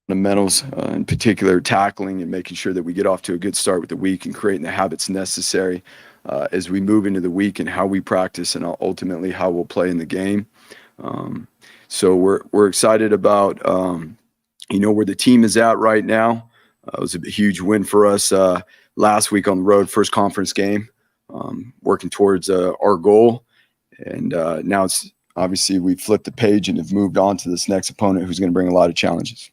fundamentals, in particular tackling and making sure that we get off to a good start with the week and creating the habits necessary as we move into the week and how we practice and ultimately how we'll play in the game. So we're excited about where the team is at right now. It was a huge win for us last week on the road, first conference game, working towards our goal. And now it's obviously we flipped the page and have moved on to this next opponent who's going to bring a lot of challenges.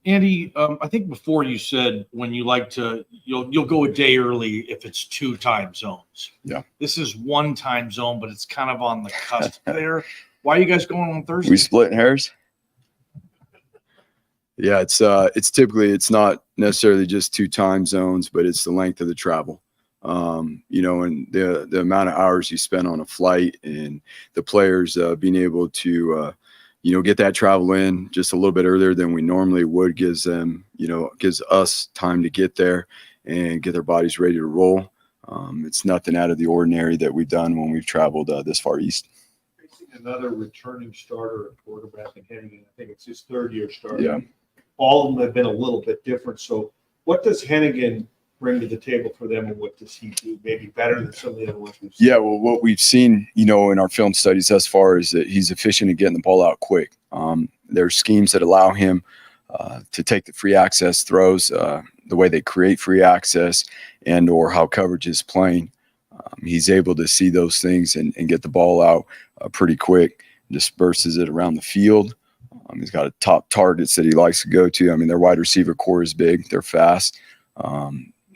Andy, I think before you said when you like to, you'll go a day early if it's 2 time zones. Yeah. This is 1 time zone, but it's kind of on the cusp there. Why are you guys going on Thursday? We splitting hairs? Yeah, it's typically it's not necessarily just 2 time zones, but it's the length of the travel. And the amount of hours you spend on a flight and the players being able to get that travel in just a little bit earlier than we normally would gives us time to get there and get their bodies ready to roll. It's nothing out of the ordinary that we've done when we've traveled this far east. Facing another returning starter at quarterback in Hennigan, I think it's his 3rd year starter. Yeah. All of them have been a little bit different. So what does Hennigan bring to the table for them, and what does he do maybe better than some of the other ones we've seen? Yeah, well, what we've seen, in our film studies thus far is that he's efficient at getting the ball out quick. There's schemes that allow him to take the free access throws, the way they create free access and or how coverage is playing. He's able to see those things and get the ball out pretty quick, disperses it around the field. He's got top targets that he likes to go to. I mean, their wide receiver core is big. They're fast.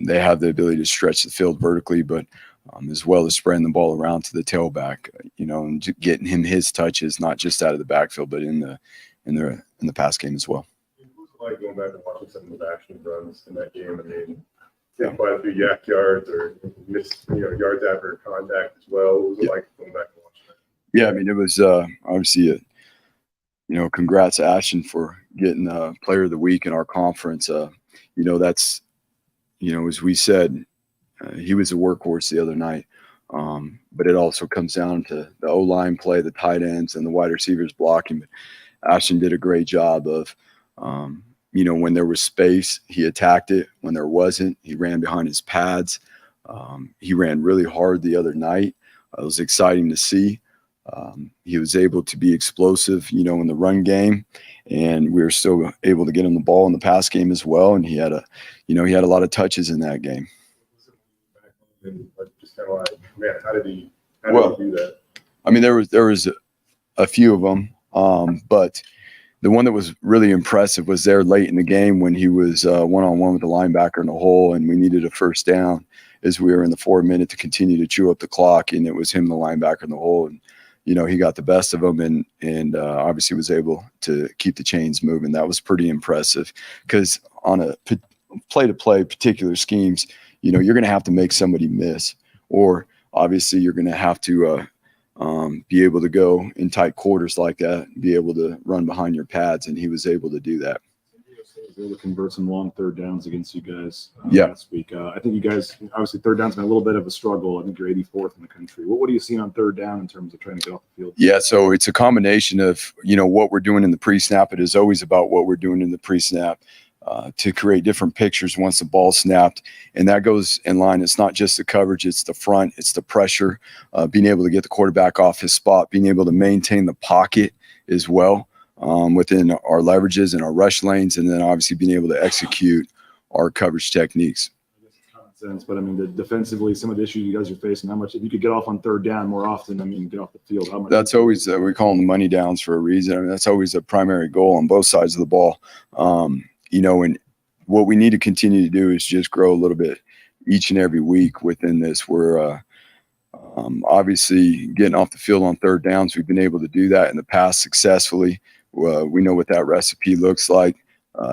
They have the ability to stretch the field vertically, but as well as spreading the ball around to the tailback, and getting him his touches, not just out of the backfield, but in the pass game as well. It was like going back and watching some of the action runs in that game. I mean, get quite a few yak yards or missed, yards after contact as well. What was it like going back and watching that? Yeah, I mean, it was obviously congrats Ashton for getting Player of the Week in our conference. That's. As we said, he was a workhorse the other night, but it also comes down to the O-line play, the tight ends, and the wide receivers blocking. But Ashton did a great job of, when there was space, he attacked it. When there wasn't, he ran behind his pads. He ran really hard the other night. It was exciting to see. He was able to be explosive, in the run game, and we were still able to get him the ball in the pass game as well. And he had a lot of touches in that game. And just kind of like, man, how did he do that? I mean, there was a few of them, but the one that was really impressive was there late in the game when he was one-on-one with the linebacker in the hole, and we needed a first down as we were in the 4 minute to continue to chew up the clock, and it was him, the linebacker in the hole, and he got the best of them and obviously was able to keep the chains moving. That was pretty impressive because on a play-to-play particular schemes, you're going to have to make somebody miss, or obviously you're going to have to be able to go in tight quarters like that, be able to run behind your pads, and he was able to do that. He was able to convert some long 3rd downs against you guys last week. I think you guys, obviously 3rd down's been a little bit of a struggle. I think you're 84th in the country. What are you seeing on 3rd down in terms of trying to get off the field? Yeah, so it's a combination of, what we're doing in the pre-snap. It is always about what we're doing in the pre-snap to create different pictures once the ball's snapped. And that goes in line. It's not just the coverage, it's the front, it's the pressure, being able to get the quarterback off his spot, being able to maintain the pocket as well. Within our leverages and our rush lanes, and then obviously being able to execute our coverage techniques. I guess it's common sense, but I mean, defensively, some of the issues you guys are facing, how much, if you could get off on 3rd down more often, get off the field, how much? That's always, we call them the money downs for a reason. I mean, that's always a primary goal on both sides of the ball. And what we need to continue to do is just grow a little bit each and every week within this. We're obviously getting off the field on 3rd downs. We've been able to do that in the past successfully. We know what that recipe looks like.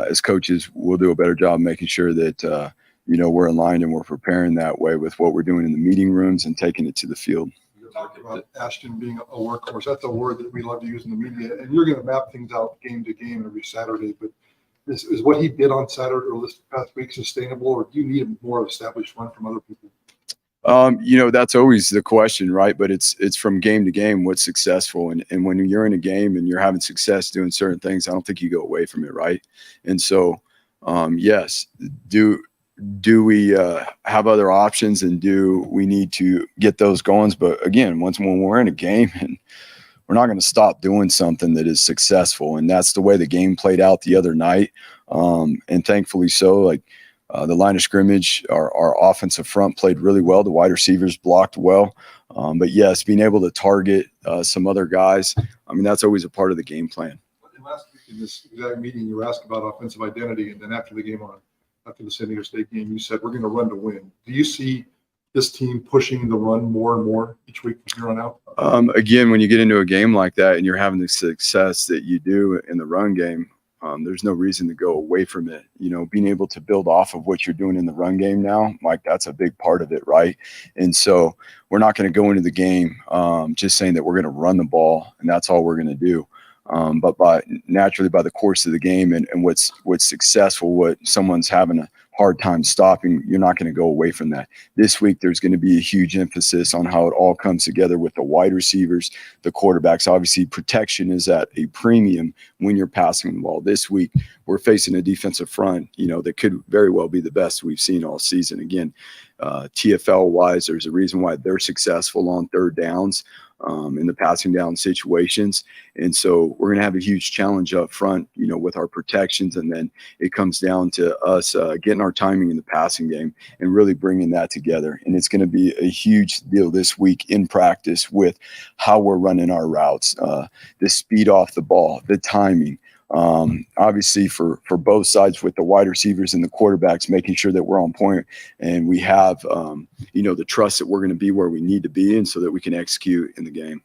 As coaches, we'll do a better job making sure that, we're aligned and we're preparing that way with what we're doing in the meeting rooms and taking it to the field. You talked about Ashton being a workhorse. That's a word that we love to use in the media, and you're going to map things out game to game every Saturday. But is what he did on Saturday or this past week sustainable, or do you need a more established run from other people? That's always the question, right? But it's from game to game what's successful. And when you're in a game and you're having success doing certain things, I don't think you go away from it, right? And so, yes, do we have other options, and do we need to get those going? But again, when we're in a game, and we're not going to stop doing something that is successful. And that's the way the game played out the other night. And thankfully so, like the line of scrimmage, our offensive front played really well. The wide receivers blocked well. But yes, being able to target some other guys, I mean, that's always a part of the game plan. And last week in this exact meeting, you were asked about offensive identity. And then after the San Diego State game, you said, we're going to run to win. Do you see this team pushing the run more and more each week from here on out? Again, when you get into a game like that and you're having the success that you do in the run game, there's no reason to go away from it. Being able to build off of what you're doing in the run game now, like that's a big part of it, right? And so we're not going to go into the game just saying that we're going to run the ball and that's all we're going to do. But naturally by the course of the game and what's successful, what someone's having a hard time stopping, you're not going to go away from that. This week, there's going to be a huge emphasis on how it all comes together with the wide receivers, the quarterbacks. Obviously, protection is at a premium when you're passing the ball. This week, we're facing a defensive front, that could very well be the best we've seen all season. Again, TFL-wise, there's a reason why they're successful on third downs in the passing down situations. And so we're going to have a huge challenge up front, with our protections. And then it comes down to us getting our timing in the passing game and really bringing that together. And it's going to be a huge deal this week in practice with how we're running our routes, the speed off the ball, the timing. Obviously for both sides with the wide receivers and the quarterbacks, making sure that we're on point and we have, the trust that we're going to be where we need to be and so that we can execute in the game.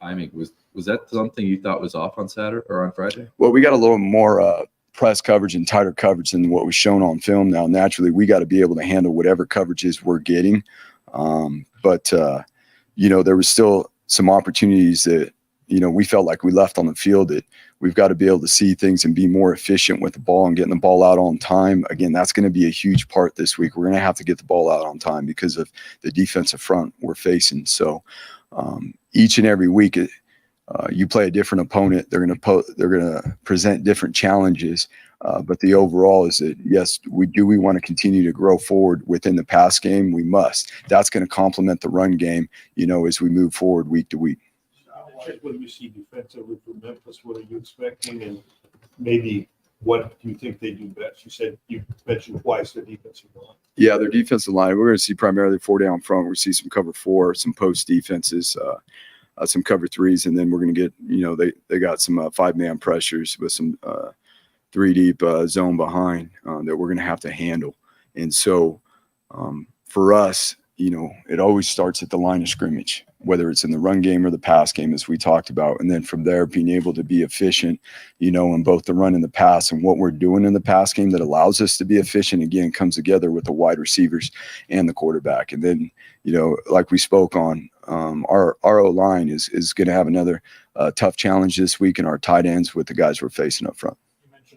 Timing, was that something you thought was off on Saturday or on Friday? Well, we got a little more press coverage and tighter coverage than what was shown on film. Now, naturally, we got to be able to handle whatever coverages we're getting. But there was still some opportunities that, we felt like we left on the field that we've got to be able to see things and be more efficient with the ball and getting the ball out on time. Again, that's going to be a huge part this week. We're going to have to get the ball out on time because of the defensive front we're facing. So each and every week, you play a different opponent. They're going to present different challenges. But the overall is that, yes, we want to continue to grow forward within the pass game? We must. That's going to complement the run game, as we move forward week to week. What do you see defensively for Memphis? What are you expecting? And maybe what do you think they do best? You mentioned twice their defensive line. Yeah, their defensive line. We're going to see primarily 4 down front. We'll see some cover 4, some post defenses, some cover 3s, and then we're going to get, they got some 5-man pressures with some 3 deep zone behind that we're going to have to handle. And so for us, it always starts at the line of scrimmage, whether it's in the run game or the pass game, as we talked about. And then from there, being able to be efficient, in both the run and the pass, and what we're doing in the pass game that allows us to be efficient, again, comes together with the wide receivers and the quarterback. And then, like we spoke on, our O-line is going to have another tough challenge this week in our tight ends with the guys we're facing up front.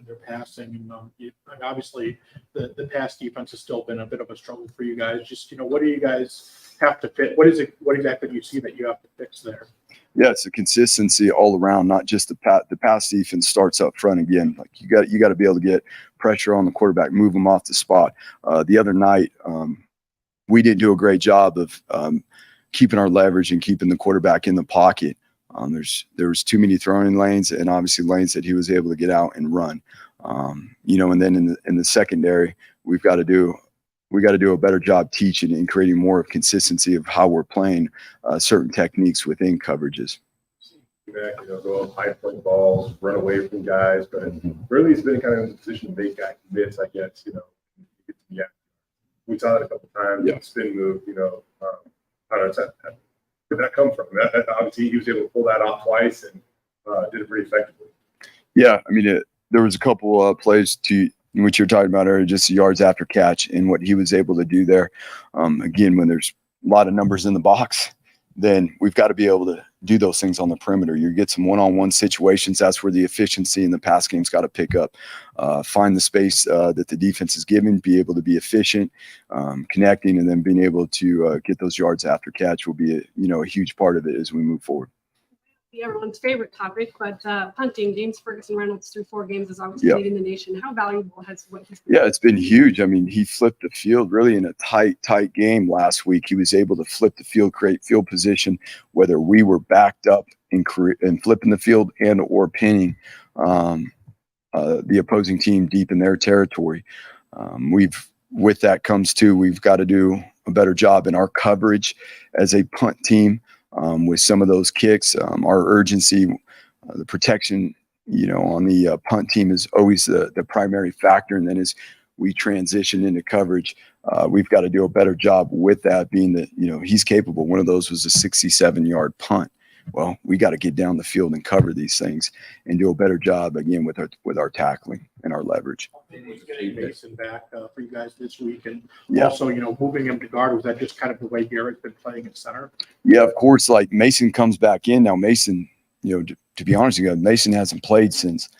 Their passing, and obviously the pass defense has still been a bit of a struggle for you guys. Just what do you guys have to fit? What exactly do you see that you have to fix there? Yeah, it's a consistency all around, not just the pass defense starts up front. Again, like you got to be able to get pressure on the quarterback, move them off the spot. The other night, we didn't do a great job of keeping our leverage and keeping the quarterback in the pocket. There was too many throwing lanes and obviously lanes that he was able to get out and run. And then in the secondary, we got to do a better job teaching and creating more of consistency of how we're playing certain techniques within coverages. Go up high point balls, run away from guys, but really it's been kind of in a position to make guys miss, I guess. Yeah, we saw it a couple times. Yeah. Spin move. I don't know. Where did that come from? Obviously, he was able to pull that off twice and did it pretty effectively. Yeah, I mean, there was a couple plays to which you're talking about earlier, just yards after catch, and what he was able to do there. Again, when there's a lot of numbers in the box, then we've got to be able to do those things on the perimeter. You get some one-on-one situations. That's where the efficiency in the pass game's got to pick up. Find the space that the defense is given, be able to be efficient, connecting, and then being able to get those yards after catch will be a huge part of it as we move forward. Everyone's favorite topic, but punting. James Ferguson Reynolds through 4 games is obviously leading the nation. How valuable has what he's been? Yeah, it's been huge. I mean, he flipped the field really in a tight game last week. He was able to flip the field, create field position, whether we were backed up and flipping the field and or pinning the opposing team deep in their territory. With that comes too, we've got to do a better job in our coverage as a punt team. With some of those kicks, our urgency, the protection, on the punt team is always the primary factor. And then as we transition into coverage, we've got to do a better job with that, being that, he's capable. One of those was a 67-yard punt. Well, we got to get down the field and cover these things and do a better job again with our tackling and our leverage. Getting Mason back for you guys this week, and Yeah. also, moving him to guard, was that just kind of the way Garrett's been playing at center? Yeah, of course. Like Mason comes back in now. Mason, to be honest with you, Mason hasn't played since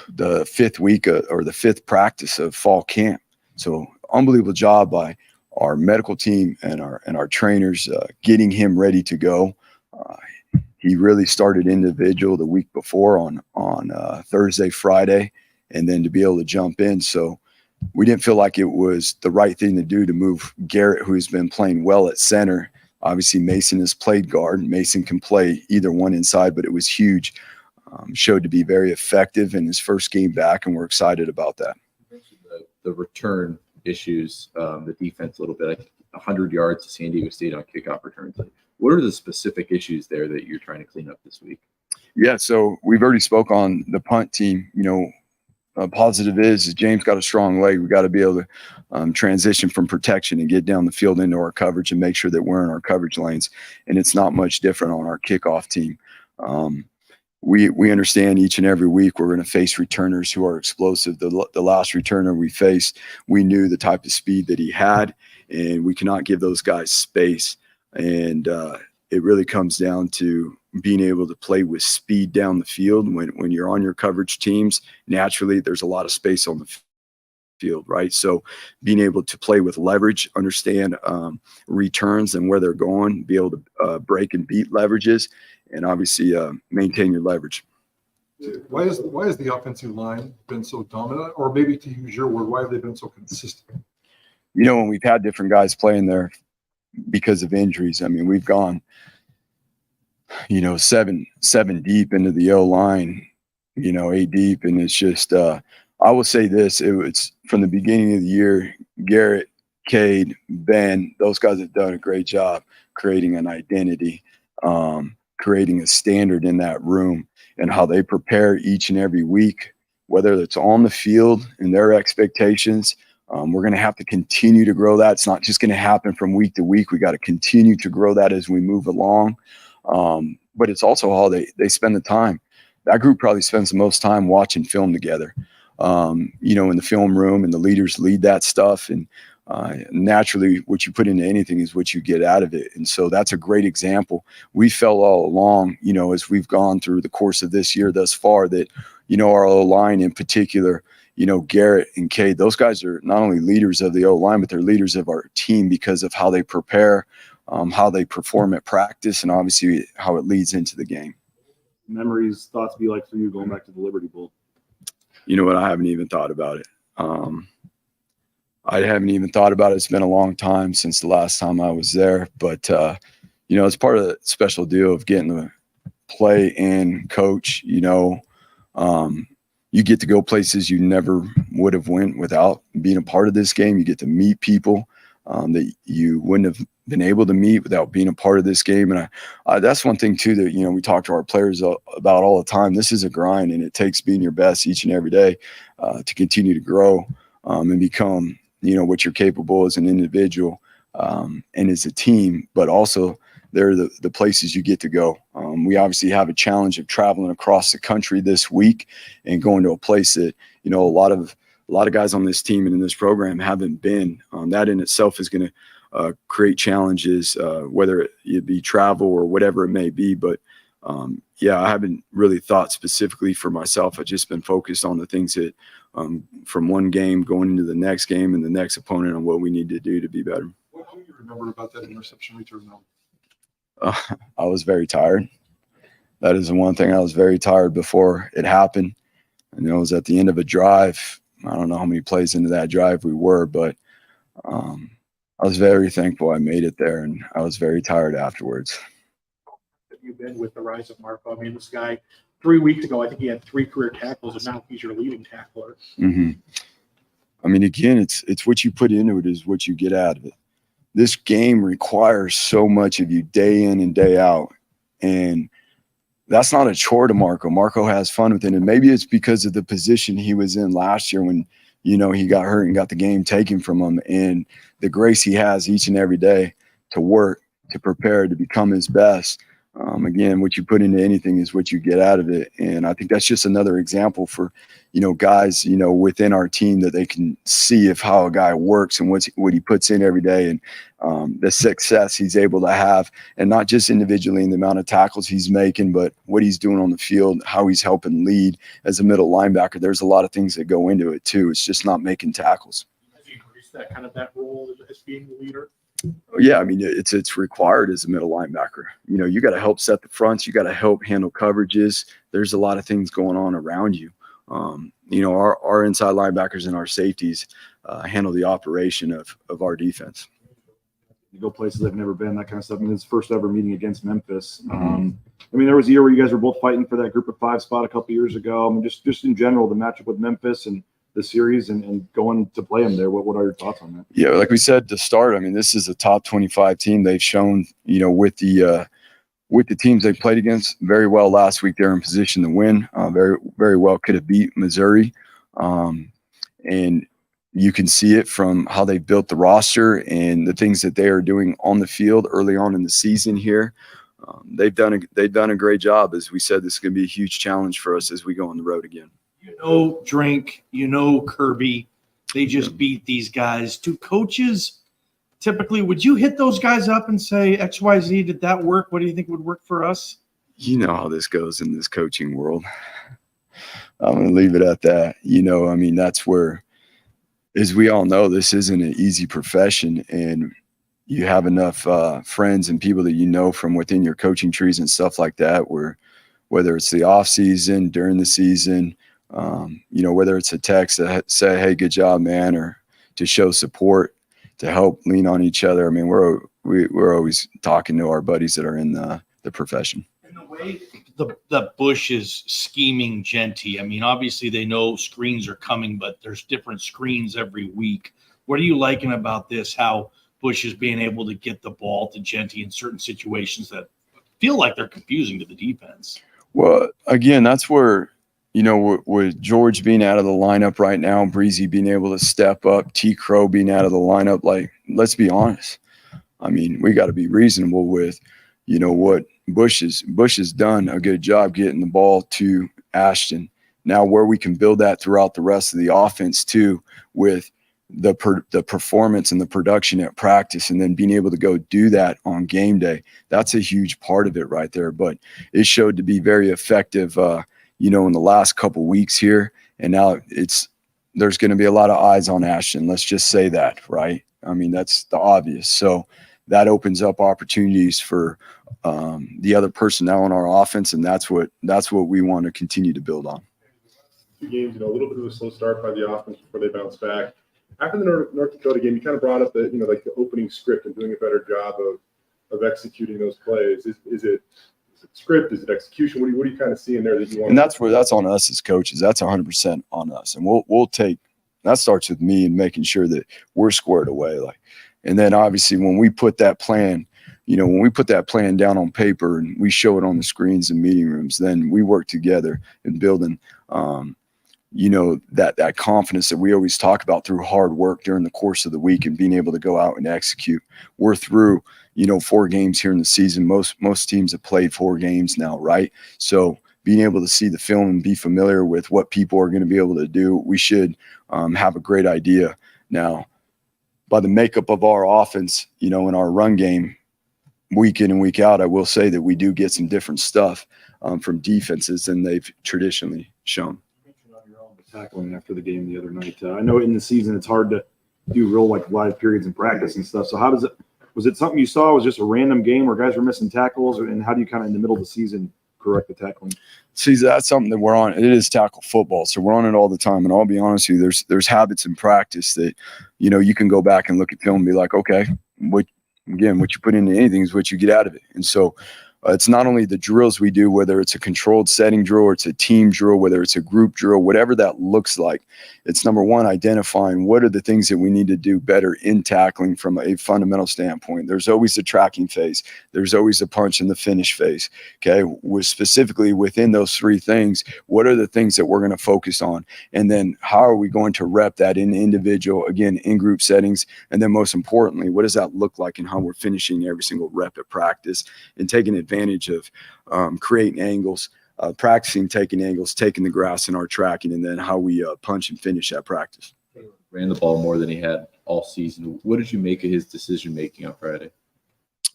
the 5th week or the 5th practice of fall camp. So unbelievable job by our medical team and our trainers getting him ready to go. He really started individual the week before on Thursday, Friday, and then to be able to jump in. So we didn't feel like it was the right thing to do to move Garrett, who's been playing well at center. Obviously, Mason has played guard. Mason can play either one inside, but it was huge. Showed to be very effective in his first game back, and we're excited about that. The return issues, the defense a little bit, like 100 yards to San Diego State on kickoff returns. What are the specific issues there that you're trying to clean up this week? Yeah, so we've already spoke on the punt team. Positive is James got a strong leg. We got to be able to transition from protection and get down the field into our coverage and make sure that we're in our coverage lanes. And it's not much different on our kickoff team. We understand each and every week we're going to face returners who are explosive. The last returner we faced, we knew the type of speed that he had, and we cannot give those guys space. And it really comes down to being able to play with speed down the field. When you're on your coverage teams, naturally there's a lot of space on the field, right? So being able to play with leverage, understand returns and where they're going, be able to break and beat leverages, and obviously maintain your leverage. Why is the offensive line been so dominant? Or maybe to use your word, why have they been so consistent? When we've had different guys playing there because of injuries, I mean, we've gone, 7 deep into the O-line, 8 deep. And it's just, I will say this, it was from the beginning of the year, Garrett, Cade, Ben, those guys have done a great job creating an identity, creating a standard in that room, and how they prepare each and every week, whether it's on the field and their expectations. We're going to have to continue to grow that. It's not just going to happen from week to week. We got to continue to grow that as we move along. But it's also how they spend the time. That group probably spends the most time watching film together, in the film room, and the leaders lead that stuff. And naturally, what you put into anything is what you get out of it. And so that's a great example. We felt all along, as we've gone through the course of this year thus far, that, our O-line in particular, Garrett and Cade, those guys are not only leaders of the O-line, but they're leaders of our team because of how they prepare, how they perform at practice, and obviously how it leads into the game. Memories, thoughts be like for you going back to the Liberty Bowl? You know what? I haven't even thought about it. I haven't even thought about it. It's been a long time since the last time I was there, but it's part of the special deal of getting to play and coach. You get to go places you never would have went without being a part of this game. You get to meet people that you wouldn't have been able to meet without being a part of this game. And that's one thing too that, we talk to our players about all the time. This is a grind, and it takes being your best each and every day to continue to grow and become, what you're capable as an individual and as a team, but also they're the places you get to go. We obviously have a challenge of traveling across the country this week and going to a place that, a lot of guys on this team and in this program haven't been. That in itself is going create challenges, whether it be travel or whatever it may be. But yeah, I haven't really thought specifically for myself. I've just been focused on the things that from one game going into the next game and the next opponent on what we need to do to be better. What do you remember about that interception return now? I was very tired. That is the one thing. I was very tired before it happened. And it was at the end of a drive. I don't know how many plays into that drive we were, but I was very thankful I made it there, and I was very tired afterwards. You've been with the rise of Marco. I mean, this guy 3 weeks ago, I think he had 3 career tackles, and now he's your leading tackler. Mm-hmm. I mean, again, it's what you put into it is what you get out of it. This game requires so much of you day in and day out, and that's not a chore to Marco. Marco has fun with it, and maybe it's because of the position he was in last year when, you know, he got hurt and got the game taken from him, and the grace he has each and every day to work, to prepare, to become his best. Again, what you put into anything is what you get out of it. And I think that's just another example for, you know, guys, you know, within our team that they can see of how a guy works and what he puts in every day, and the success he's able to have, and not just individually in the amount of tackles he's making, but what he's doing on the field, how he's helping lead as a middle linebacker. There's a lot of things that go into it too. It's just not making tackles. Have you embraced that kind of that role as being the leader? Yeah, I mean, it's required as a middle linebacker. You know, you got to help set the fronts. You got to help handle coverages. There's a lot of things going on around you. You know, our inside linebackers and our safeties handle the operation of our defense. You go places they've never been, that kind of stuff. I mean, it's first ever meeting against Memphis. I mean, there was a year where you guys were both fighting for that group of 5 spot a couple years ago. I mean, just in general, the matchup with Memphis and the series and going to play them there. What are your thoughts on that? Yeah, like we said to start, I mean, this is a top 25 team. They've shown, you know, with the teams they played against very well last week, they're in position to win. Very, very well could have beat Missouri. And you can see it from how they built the roster and the things that they are doing on the field early on in the season here. They've done a great job. As we said, this is going to be a huge challenge for us as we go on the road again. You know, Drink, you know, Kirby, they just beat these guys. Do coaches typically, would you hit those guys up and say, XYZ, did that work? What do you think would work for us? You know how this goes in this coaching world. I'm going to leave it at that. You know, I mean, that's where, as we all know, this isn't an easy profession, and you have enough friends and people that you know from within your coaching trees and stuff like that, where whether it's the off season, during the season, you know, whether it's a text to say, hey, good job, man, or to show support, to help lean on each other. I mean, we're always talking to our buddies that are in the profession. In the way the Bush is scheming Genty, I mean, obviously they know screens are coming, but there's different screens every week. What are you liking about this, how Bush is being able to get the ball to Genty in certain situations that feel like they're confusing to the defense? Well, again, that's where, you know, with George being out of the lineup right now, Breezy being able to step up, T. Crow being out of the lineup, like, let's be honest. I mean, we got to be reasonable with, you know, what Bush has done a good job getting the ball to Ashton. Now where we can build that throughout the rest of the offense too, with the performance and the production at practice, and then being able to go do that on game day. That's a huge part of it right there. But it showed to be very effective, you know, in the last couple weeks here. And now there's going to be a lot of eyes on Ashton. Let's just say that, right? I mean, that's the obvious. So that opens up opportunities for the other personnel in our offense. And that's what we want to continue to build on. 2 games, you know, a little bit of a slow start by the offense before they bounce back. After the North Dakota game, you kind of brought up the, you know, like the opening script and doing a better job of executing those plays. Is it script? Is it execution? What do you kind of see in there that you want? And that's on us as coaches. That's 100% on us. And we'll take, that starts with me and making sure that we're squared away. Like, and then obviously when we put that plan, you know, when we put that plan down on paper and we show it on the screens in meeting rooms, then we work together in building, you know, that confidence that we always talk about through hard work during the course of the week and being able to go out and execute. We're through, you know, 4 games here in the season. Most teams have played 4 games now, right? So being able to see the film and be familiar with what people are going to be able to do, we should have a great idea. Now, by the makeup of our offense, in our run game, week in and week out, I will say that we do get some different stuff from defenses than they've traditionally shown. You mentioned on your own the tackling after the game the other night. I know in the season it's hard to do real live periods in practice and stuff. So was it something you saw? Was it just a random game where guys were missing tackles, and how do you kind of in the middle of the season correct the tackling? See, that's something that we're on. It is tackle football, so we're on it all the time. And I'll be honest with you, there's habits in practice that, you can go back and look at film and be like, okay, what you put into anything is what you get out of it. And so it's not only the drills we do, whether it's a controlled setting drill or it's a team drill, whether it's a group drill, whatever that looks like. It's number one, identifying what are the things that we need to do better in tackling from a fundamental standpoint. There's always the tracking phase. There's always the punch and the finish phase. Okay. Specifically within those three things, what are the things that we're going to focus on? And then how are we going to rep that in individual, again, in group settings? And then most importantly, what does that look like and how we're finishing every single rep at practice and taking advantage of creating angles, practicing taking angles, taking the grass in our tracking, and then how we punch and finish at practice. Ran the ball more than he had all season. What did you make of his decision making on Friday?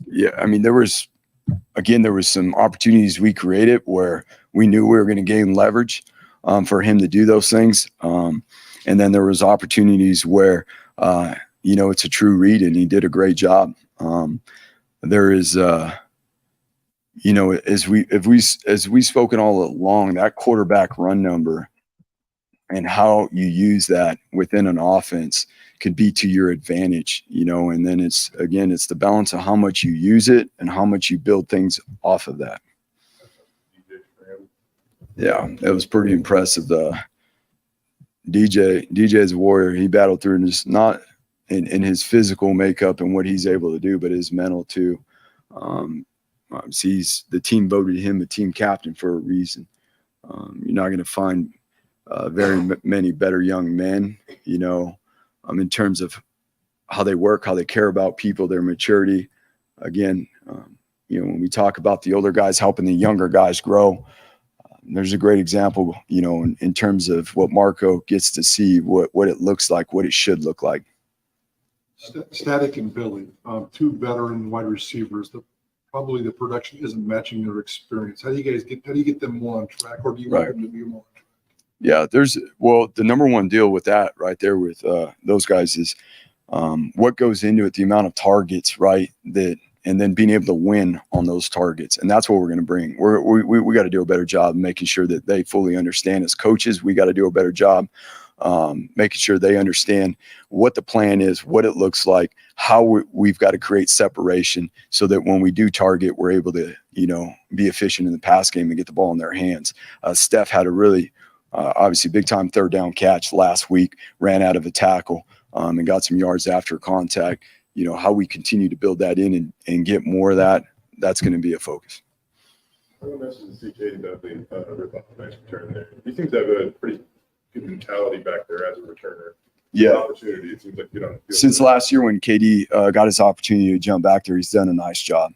Yeah, I mean, there was some opportunities we created where we knew we were going to gain leverage for him to do those things, and then there was opportunities where it's a true read and he did a great job. There is as we've spoken all along, that quarterback run number and how you use that within an offense could be to your advantage, and then it's the balance of how much you use it and how much you build things off of that. Yeah, it was pretty impressive. DJ is a warrior. He battled through, and just not in his physical makeup and what he's able to do, but his mental too. The team voted him a team captain for a reason. You're not going to find very many better young men, in terms of how they work, how they care about people, their maturity. Again, when we talk about the older guys helping the younger guys grow, there's a great example, in terms of what Marco gets to see, what it looks like, what it should look like. Static and Billy, two veteran wide receivers. Probably the production isn't matching their experience. How do you get them more on track, or do you want them to be more on track? Yeah, the number one deal with that right there with those guys is what goes into it, the amount of targets, right? And then being able to win on those targets. And that's what we're going to bring. We got to do a better job making sure that they fully understand as coaches. We got to do a better job making sure they understand what the plan is, what it looks like, how we've got to create separation so that when we do target, we're able to, be efficient in the pass game and get the ball in their hands. Steph had a really, obviously big time third down catch last week, ran out of a tackle and got some yards after contact. How we continue to build that in and get more of that, that's going to be a focus. I want to mention the CJ about the nice return there. He seems to have a pretty good mentality back there as a returner. Yeah. Opportunity. It seems like on the field. Since last year when KD got his opportunity to jump back there, he's done a nice job.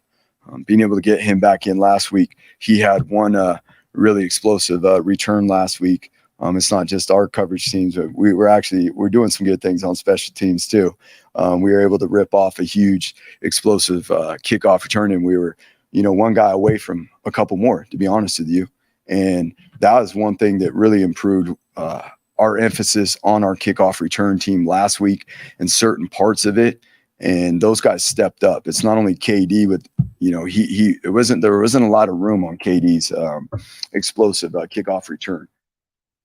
Being able to get him back in last week, he had one really explosive return last week. It's not just our coverage teams, but we're doing some good things on special teams too. We were able to rip off a huge explosive kickoff return, and we were, one guy away from a couple more, to be honest with you. And that was one thing that really improved our emphasis on our kickoff return team last week and certain parts of it. And those guys stepped up. It's not only KD, but there wasn't a lot of room on KD's explosive kickoff return.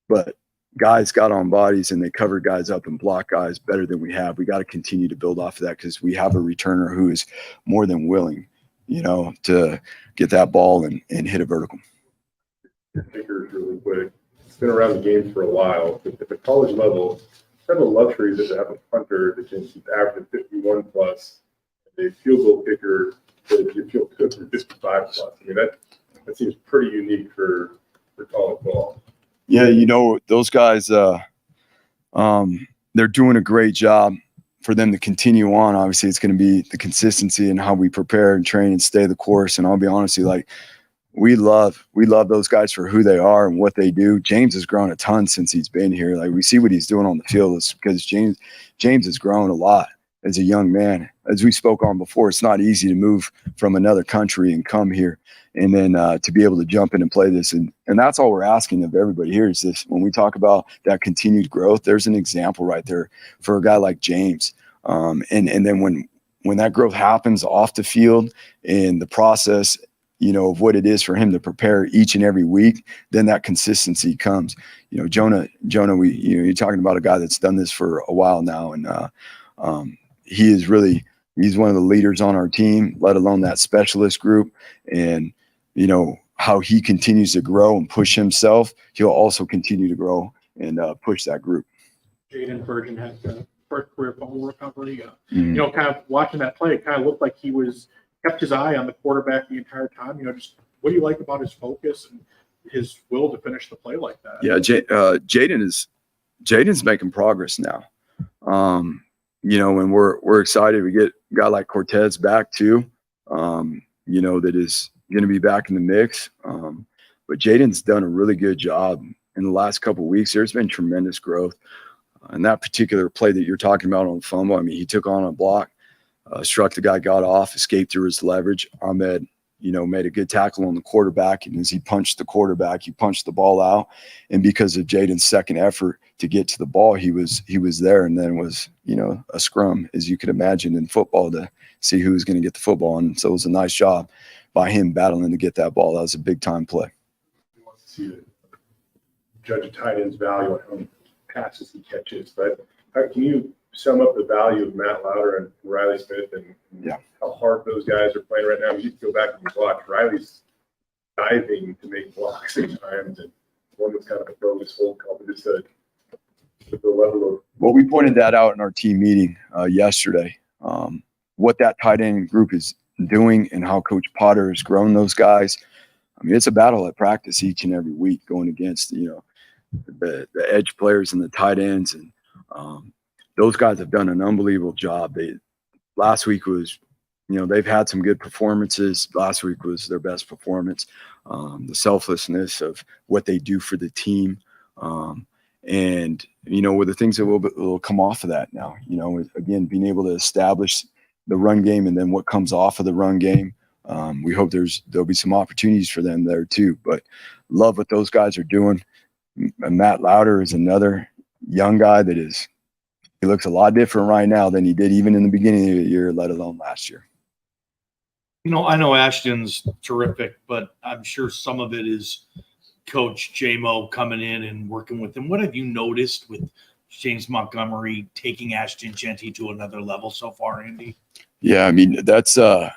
But guys got on bodies and they covered guys up and blocked guys better than we have. We got to continue to build off of that because we have a returner who is more than willing, to get that ball and hit a vertical. Kickers really quick. It's been around the game for a while. At the college level, it's kind of a luxury to have a punter that can keep averaging 51 plus, and a field goal kicker that you feel good for 55 plus. I mean, that seems pretty unique for college ball. Yeah, those guys, they're doing a great job. For them to continue on, obviously, it's going to be the consistency and how we prepare and train and stay the course. And I'll be honest with you, we love those guys for who they are and what they do. James has grown a ton since he's been here. We see what he's doing on the field. It's because James has grown a lot. as a young man. As we spoke on before, it's not easy to move from another country and come here and then to be able to jump in and play this. And that's all we're asking of everybody here is this. When we talk about that continued growth, there's an example right there for a guy like James. And then when that growth happens off the field and the process, of what it is for him to prepare each and every week, then that consistency comes. Jonah, you're talking about a guy that's done this for a while now. And he's one of the leaders on our team, let alone that specialist group. And, how he continues to grow and push himself, he'll also continue to grow and push that group. Jaden Virgin had first career fumble recovery. Kind of watching that play, it kind of looked like he kept his eye on the quarterback the entire time. Just what do you like about his focus and his will to finish the play like that? Yeah, Jaden's making progress now. And we're excited. We get a guy like Cortez back too. That is going to be back in the mix. But Jaden's done a really good job in the last couple of weeks. There's been tremendous growth. And that particular play that you're talking about on the fumble, he took on a block, struck the guy, got off, escaped through his leverage. Ahmed, made a good tackle on the quarterback. And as he punched the quarterback, he punched the ball out. And because of Jaden's second effort to get to the ball, he was there. And then was, a scrum, as you could imagine in football, to see who was going to get the football. And so it was a nice job by him battling to get that ball. That was a big time play. He wants to see the judge a tight end's value on how many passes he catches. But can you sum up the value of Matt Lauder and Riley Smith and how hard those guys are playing right now? You can go back and watch. Riley's diving to make blocks sometimes, and one was kind of a bogus hold call. But just the level of well, we pointed that out in our team meeting yesterday. What that tight end group is doing and how Coach Potter has grown those guys. It's a battle at practice each and every week going against the edge players and the tight ends, and those guys have done an unbelievable job. Last week was, they've had some good performances. Last week was their best performance. The selflessness of what they do for the team, and with the things that will come off of that now. Again, being able to establish the run game and then what comes off of the run game. We hope there'll be some opportunities for them there too. But love what those guys are doing. Matt Lauder is another young guy he looks a lot different right now than he did even in the beginning of the year, let alone last year. I know Ashton's terrific, but I'm sure some of it is Coach J-Mo coming in and working with him. What have you noticed with James Montgomery taking Ashton Jeanty to another level so far, Andy? Yeah, that's a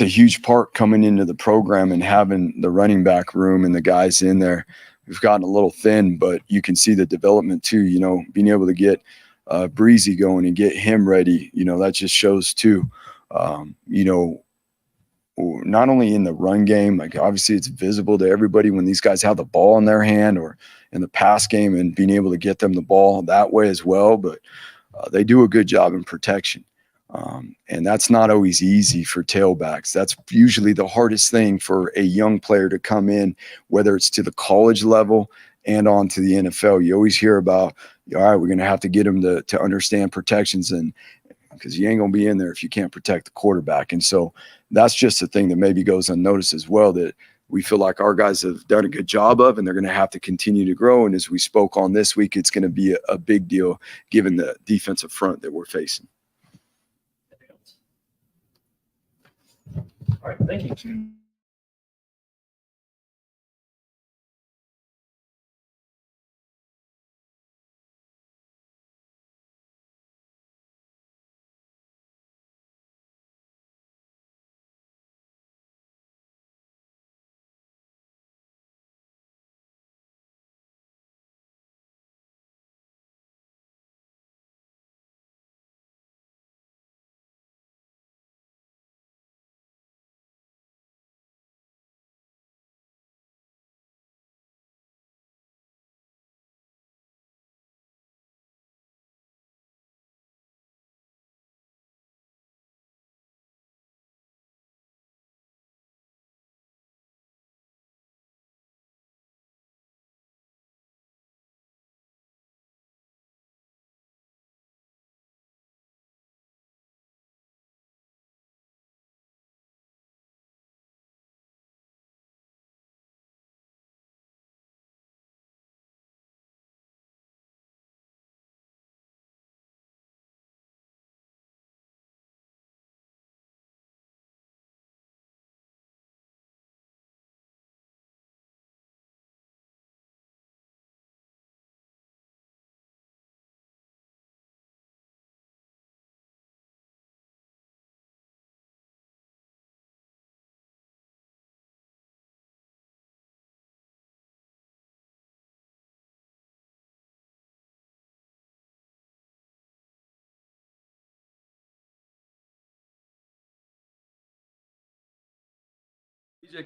huge part coming into the program and having the running back room and the guys in there. We've gotten a little thin, but you can see the development too, being able to get Breezy going and get him ready, that just shows too, not only in the run game, like obviously it's visible to everybody when these guys have the ball in their hand or in the pass game and being able to get them the ball that way as well. But they do a good job in protection. And that's not always easy for tailbacks. That's usually the hardest thing for a young player to come in, whether it's to the college level and on to the NFL. You always hear about, all right, we're going to have to get them to understand protections, and because you ain't going to be in there if you can't protect the quarterback. And so that's just a thing that maybe goes unnoticed as well, that we feel like our guys have done a good job of, and they're going to have to continue to grow. And as we spoke on this week, it's going to be a big deal given the defensive front that we're facing. All right, thank you.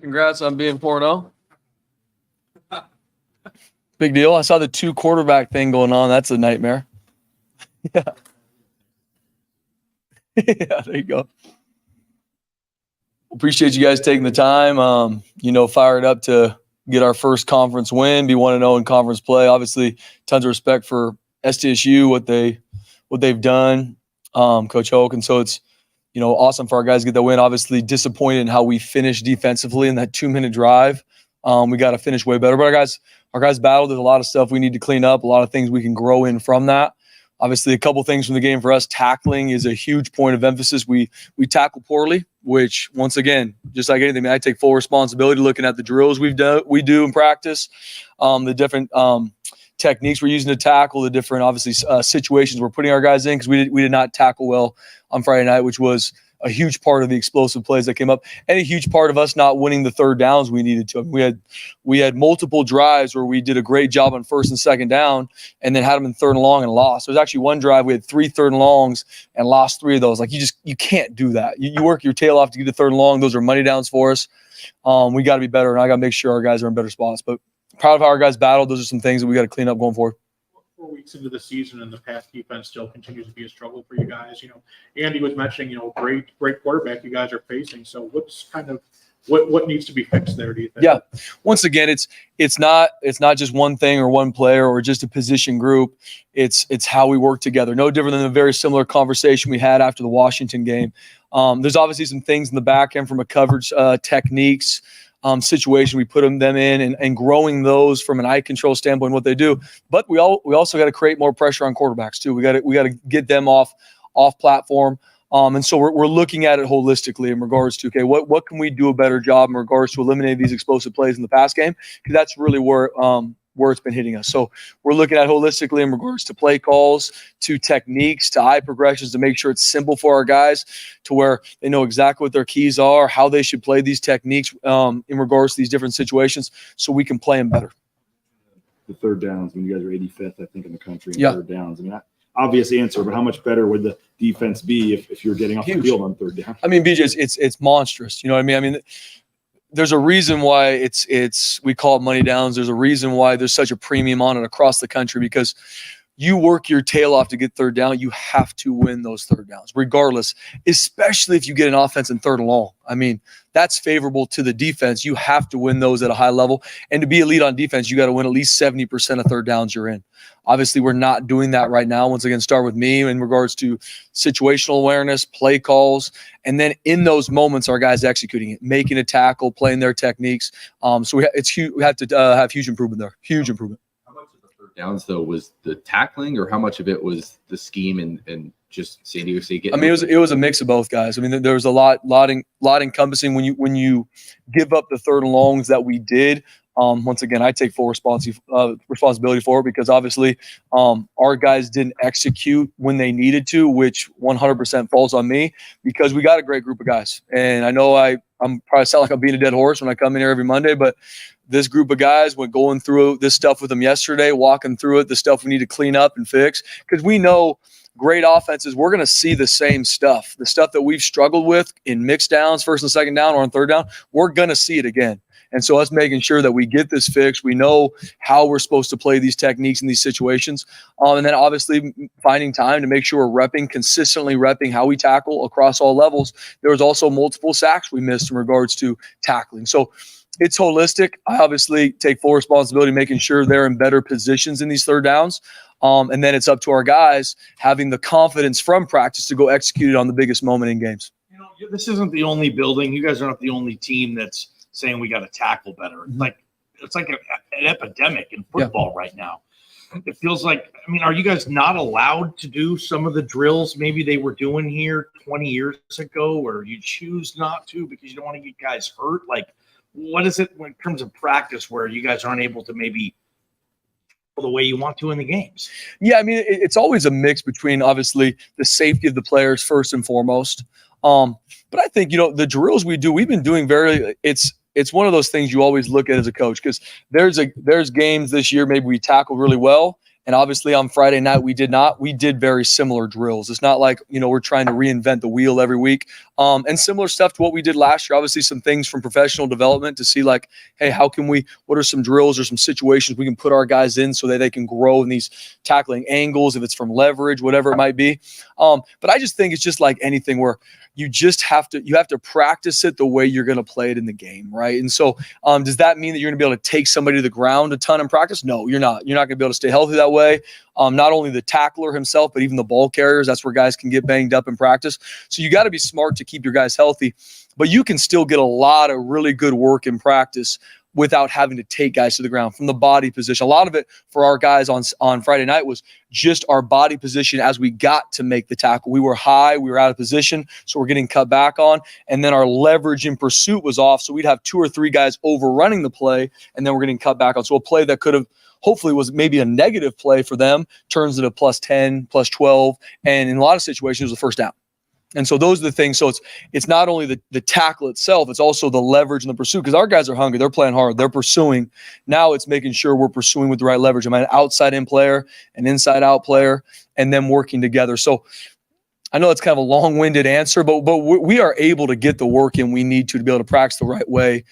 Congrats on being 4-0. Big deal. I saw the 2 quarterback thing going on. That's a nightmare. Yeah. Yeah, there you go. Appreciate you guys taking the time. Fired up to get our first conference win, be 1-0 in conference play. Obviously, tons of respect for SDSU, what they've done, Coach Hoke. And so it's, awesome for our guys to get that win. Obviously disappointed in how we finished defensively in that 2-minute drive. We got to finish way better. But our guys battled. There's a lot of stuff we need to clean up, a lot of things we can grow in from that. Obviously, a couple things from the game for us. Tackling is a huge point of emphasis. We tackle poorly, which, once again, just like anything, I take full responsibility looking at the drills we do in practice, the different techniques we're using to tackle, the different, obviously, situations we're putting our guys in, because we did not tackle well on Friday night, which was a huge part of the explosive plays that came up, and a huge part of us not winning the third downs we needed to. We had multiple drives where we did a great job on first and second down, and then had them in third and long and lost. There was actually one drive we had 3 third and longs and lost 3 of those. Like, you can't do that. You work your tail off to get a third and long. Those are money downs for us. We got to be better, and I got to make sure our guys are in better spots. But proud of how our guys battled. Those are some things that we got to clean up going forward. 4 weeks into the season, and the pass defense still continues to be a struggle for you guys. Andy was mentioning, great quarterback you guys are facing. So what's what needs to be fixed there, do you think? Yeah. Once again, it's not just one thing or one player or just a position group. It's how we work together. No different than a very similar conversation we had after the Washington game. There's obviously some things in the back end from a coverage techniques situation we put them in, and growing those from an eye control standpoint, what they do. But we also got to create more pressure on quarterbacks too. We got to get them off platform. And so we're looking at it holistically in regards to, okay, what can we do a better job in regards to eliminating these explosive plays in the pass game? Because that's really where it's been hitting us. So we're looking at holistically in regards to play calls, to techniques, to eye progressions, to make sure it's simple for our guys, to where they know exactly what their keys are, how they should play these techniques in regards to these different situations, so we can play them better. The third downs, when you guys are 85th, I think, in the country in Yeah. third downs. I mean, obvious answer, but how much better would the defense be if you're getting off the field on third down? I mean, BJ, it's monstrous. You know what I mean? I mean, there's a reason why we call it money downs. There's a reason why there's such a premium on it across the country, because you work your tail off to get third down. You have to win those third downs, regardless, especially if you get an offense in third and long. I mean, that's favorable to the defense. You have to win those at a high level. And to be elite on defense, you got to win at least 70% of third downs you're in. Obviously, we're not doing that right now. Once again, start with me in regards to situational awareness, play calls, and then in those moments, our guys executing it, making a tackle, playing their techniques. So we have to have huge improvement there. Huge improvement. How much of the third downs, though, was the tackling, or how much of it was the scheme and just San Diego State getting? I mean, it was a mix of both, guys. I mean, there was a lot encompassing when you give up the third and longs that we did. Once again, I take full responsibility for it, because obviously our guys didn't execute when they needed to, which 100% falls on me, because we got a great group of guys. And I know I'm probably sound like I'm beating a dead horse when I come in here every Monday, but this group of guys went going through this stuff with them yesterday, walking through it, the stuff we need to clean up and fix, because we know great offenses, we're going to see the same stuff. The stuff that we've struggled with in mixed downs, first and second down, or on third down, we're going to see it again. And so us making sure that we get this fixed, we know how we're supposed to play these techniques in these situations. And then obviously finding time to make sure we're consistently repping how we tackle across all levels. There was also multiple sacks we missed in regards to tackling. So it's holistic. I obviously take full responsibility making sure they're in better positions in these third downs. And then it's up to our guys having the confidence from practice to go execute it on the biggest moment in games. This isn't the only building. You guys aren't the only team that's saying we got to tackle better. It's like an epidemic in football right now. It feels like, I mean, are you guys not allowed to do some of the drills maybe they were doing here 20 years ago, or you choose not to because you don't want to get guys hurt? Like, what is it in terms of practice where you guys aren't able to maybe the way you want to in the games? Yeah, I mean, it's always a mix between obviously the safety of the players first and foremost. But I think, the drills we do, we've been doing it's one of those things you always look at as a coach, because there's games this year maybe we tackled really well, And obviously on Friday night, we did very similar drills. It's not like, we're trying to reinvent the wheel every week. And similar stuff to what we did last year. Obviously some things from professional development to see like, hey, what are some drills or some situations we can put our guys in so that they can grow in these tackling angles, if it's from leverage, whatever it might be. But I just think it's just like anything where you have to practice it the way you're going to play it in the game, right? And so does that mean that you're going to be able to take somebody to the ground a ton in practice? No, you're not. You're not going to be able to stay healthy that way. Not only the tackler himself, but even the ball carriers. That's where guys can get banged up in practice. So you got to be smart to keep your guys healthy, but you can still get a lot of really good work in practice without having to take guys to the ground from the body position. A lot of it for our guys on Friday night was just our body position as we got to make the tackle. We were high, we were out of position, so we're getting cut back on. And then our leverage in pursuit was off, so we'd have 2 or 3 guys overrunning the play, and then we're getting cut back on. So a play that could have hopefully was maybe a negative play for them turns into +10, +12, and in a lot of situations it was a first down. And so those are the things. So it's not only the tackle itself, it's also the leverage and the pursuit, because our guys are hungry. They're playing hard. They're pursuing. Now it's making sure we're pursuing with the right leverage. Am I an outside-in player, an inside-out player, and them working together? So I know it's kind of a long-winded answer, but we are able to get the work in we need to be able to practice the right way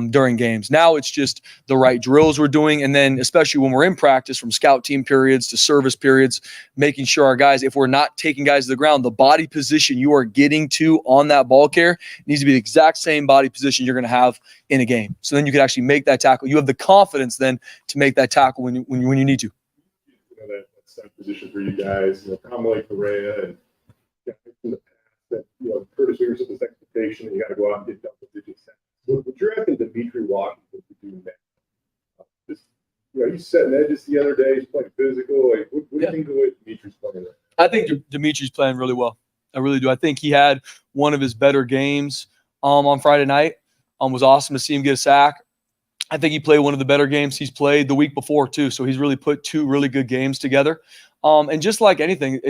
during games. Now it's just the right drills we're doing, and then especially when we're in practice, from scout team periods to service periods, making sure our guys, if we're not taking guys to the ground, the body position you are getting to on that ball carrier needs to be the exact same body position you're going to have in a game. So then you can actually make that tackle. You have the confidence then to make that tackle when you need to. That set position for you guys, Kamala Correa and in the past that Curtis Weaver's expectation, and you got to go out and get double-digit sacks. What you're asking Dimitri Washington to do now? He's setting edges the other day. He's playing physical. Like, what do you think of the way Dimitri's playing right now? I think Dimitri's playing really well. I really do. I think he had one of his better games on Friday night. Was awesome to see him get a sack. I think he played one of the better games he's played the week before too. So he's really put 2 really good games together. And just like anything,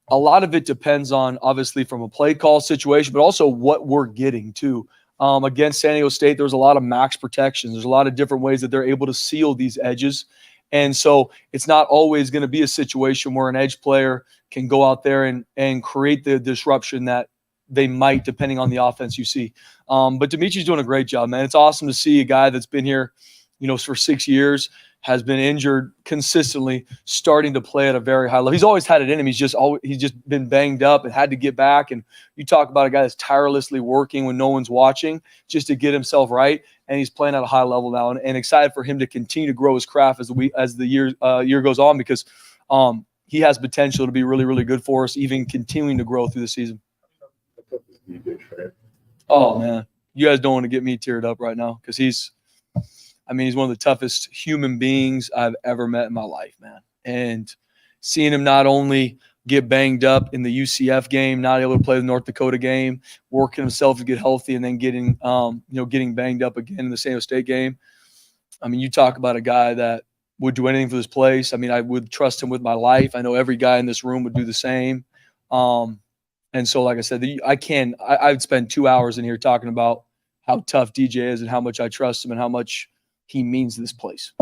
a lot of it depends on, obviously, from a play call situation, but also what we're getting too. Against San Diego State, there's a lot of max protections. There's a lot of different ways that they're able to seal these edges. And so it's not always going to be a situation where an edge player can go out there and create the disruption that they might, depending on the offense you see. But Dimitri's doing a great job, man. It's awesome to see a guy that's been here, for 6 years, has been injured consistently, starting to play at a very high level. He's always had it in him. He's just been banged up and had to get back. And you talk about a guy that's tirelessly working when no one's watching just to get himself right. And he's playing at a high level now, and excited for him to continue to grow his craft as the year goes on, because he has potential to be really, really good for us, even continuing to grow through the season. Oh man, you guys don't want to get me teared up right now, because he's one of the toughest human beings I've ever met in my life, man. And seeing him not only get banged up in the UCF game, not able to play the North Dakota game, working himself to get healthy, and then getting banged up again in the San Diego State game. You talk about a guy that would do anything for this place. I would trust him with my life. I know every guy in this room would do the same. And so, like I said, I'd spend 2 hours in here talking about how tough DJ is and how much I trust him and how much he means to this place.